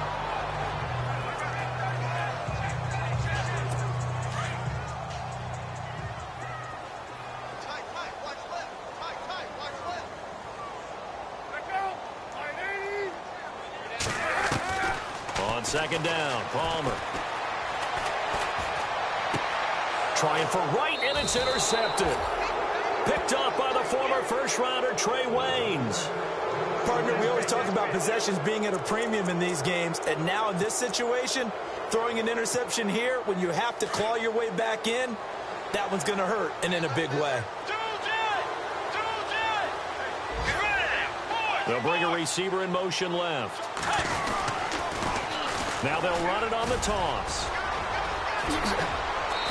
On second down, Palmer. Trying for right, and it's intercepted. Picked off by the former first-rounder Trey Waynes. Partner, we always talk about possessions being at a premium in these games, and now in this situation, throwing an interception here when you have to claw your way back in, that one's going to hurt, and in a big way. They'll bring a receiver in motion left. Now they'll run it on the toss.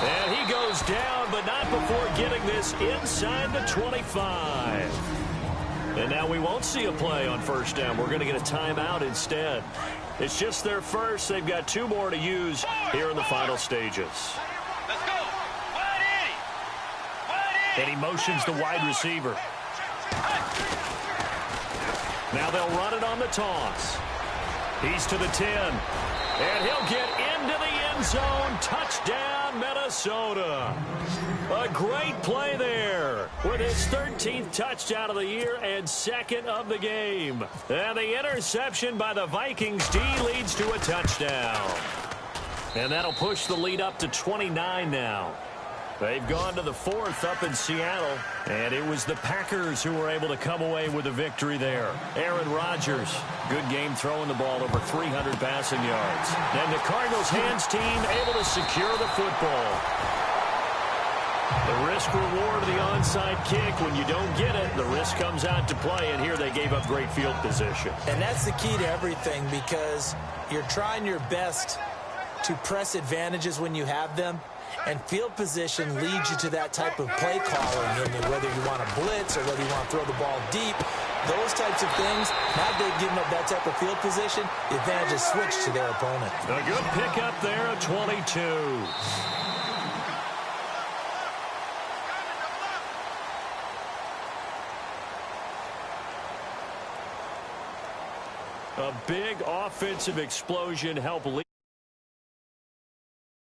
And he goes down, but not before getting this inside the 25. And now we won't see a play on first down. We're going to get a timeout instead. It's just their first. They've got 2 more to use here in the final stages. Let's go. Wide in. And he motions the wide receiver. Now they'll run it on the toss. He's to the 10. And he'll get into the end zone. Touchdown, Minnesota. A great play there with his 13th touchdown of the year and 2nd of the game. And the interception by the Vikings D leads to a touchdown. And that'll push the lead up to 29 now. They've gone to the 4th up in Seattle, and it was the Packers who were able to come away with a victory there. Aaron Rodgers, good game throwing the ball, over 300 passing yards. And the Cardinals hands team able to secure the football. The risk reward of the onside kick, when you don't get it, the risk comes out to play, and here they gave up great field position. And that's the key to everything, because you're trying your best to press advantages when you have them. And field position leads you to that type of play calling, and whether you want to blitz or whether you want to throw the ball deep, those types of things. Now they've given up that type of field position, the advantage is switched to their opponent. A good pickup there at 22. A big offensive explosion helped lead.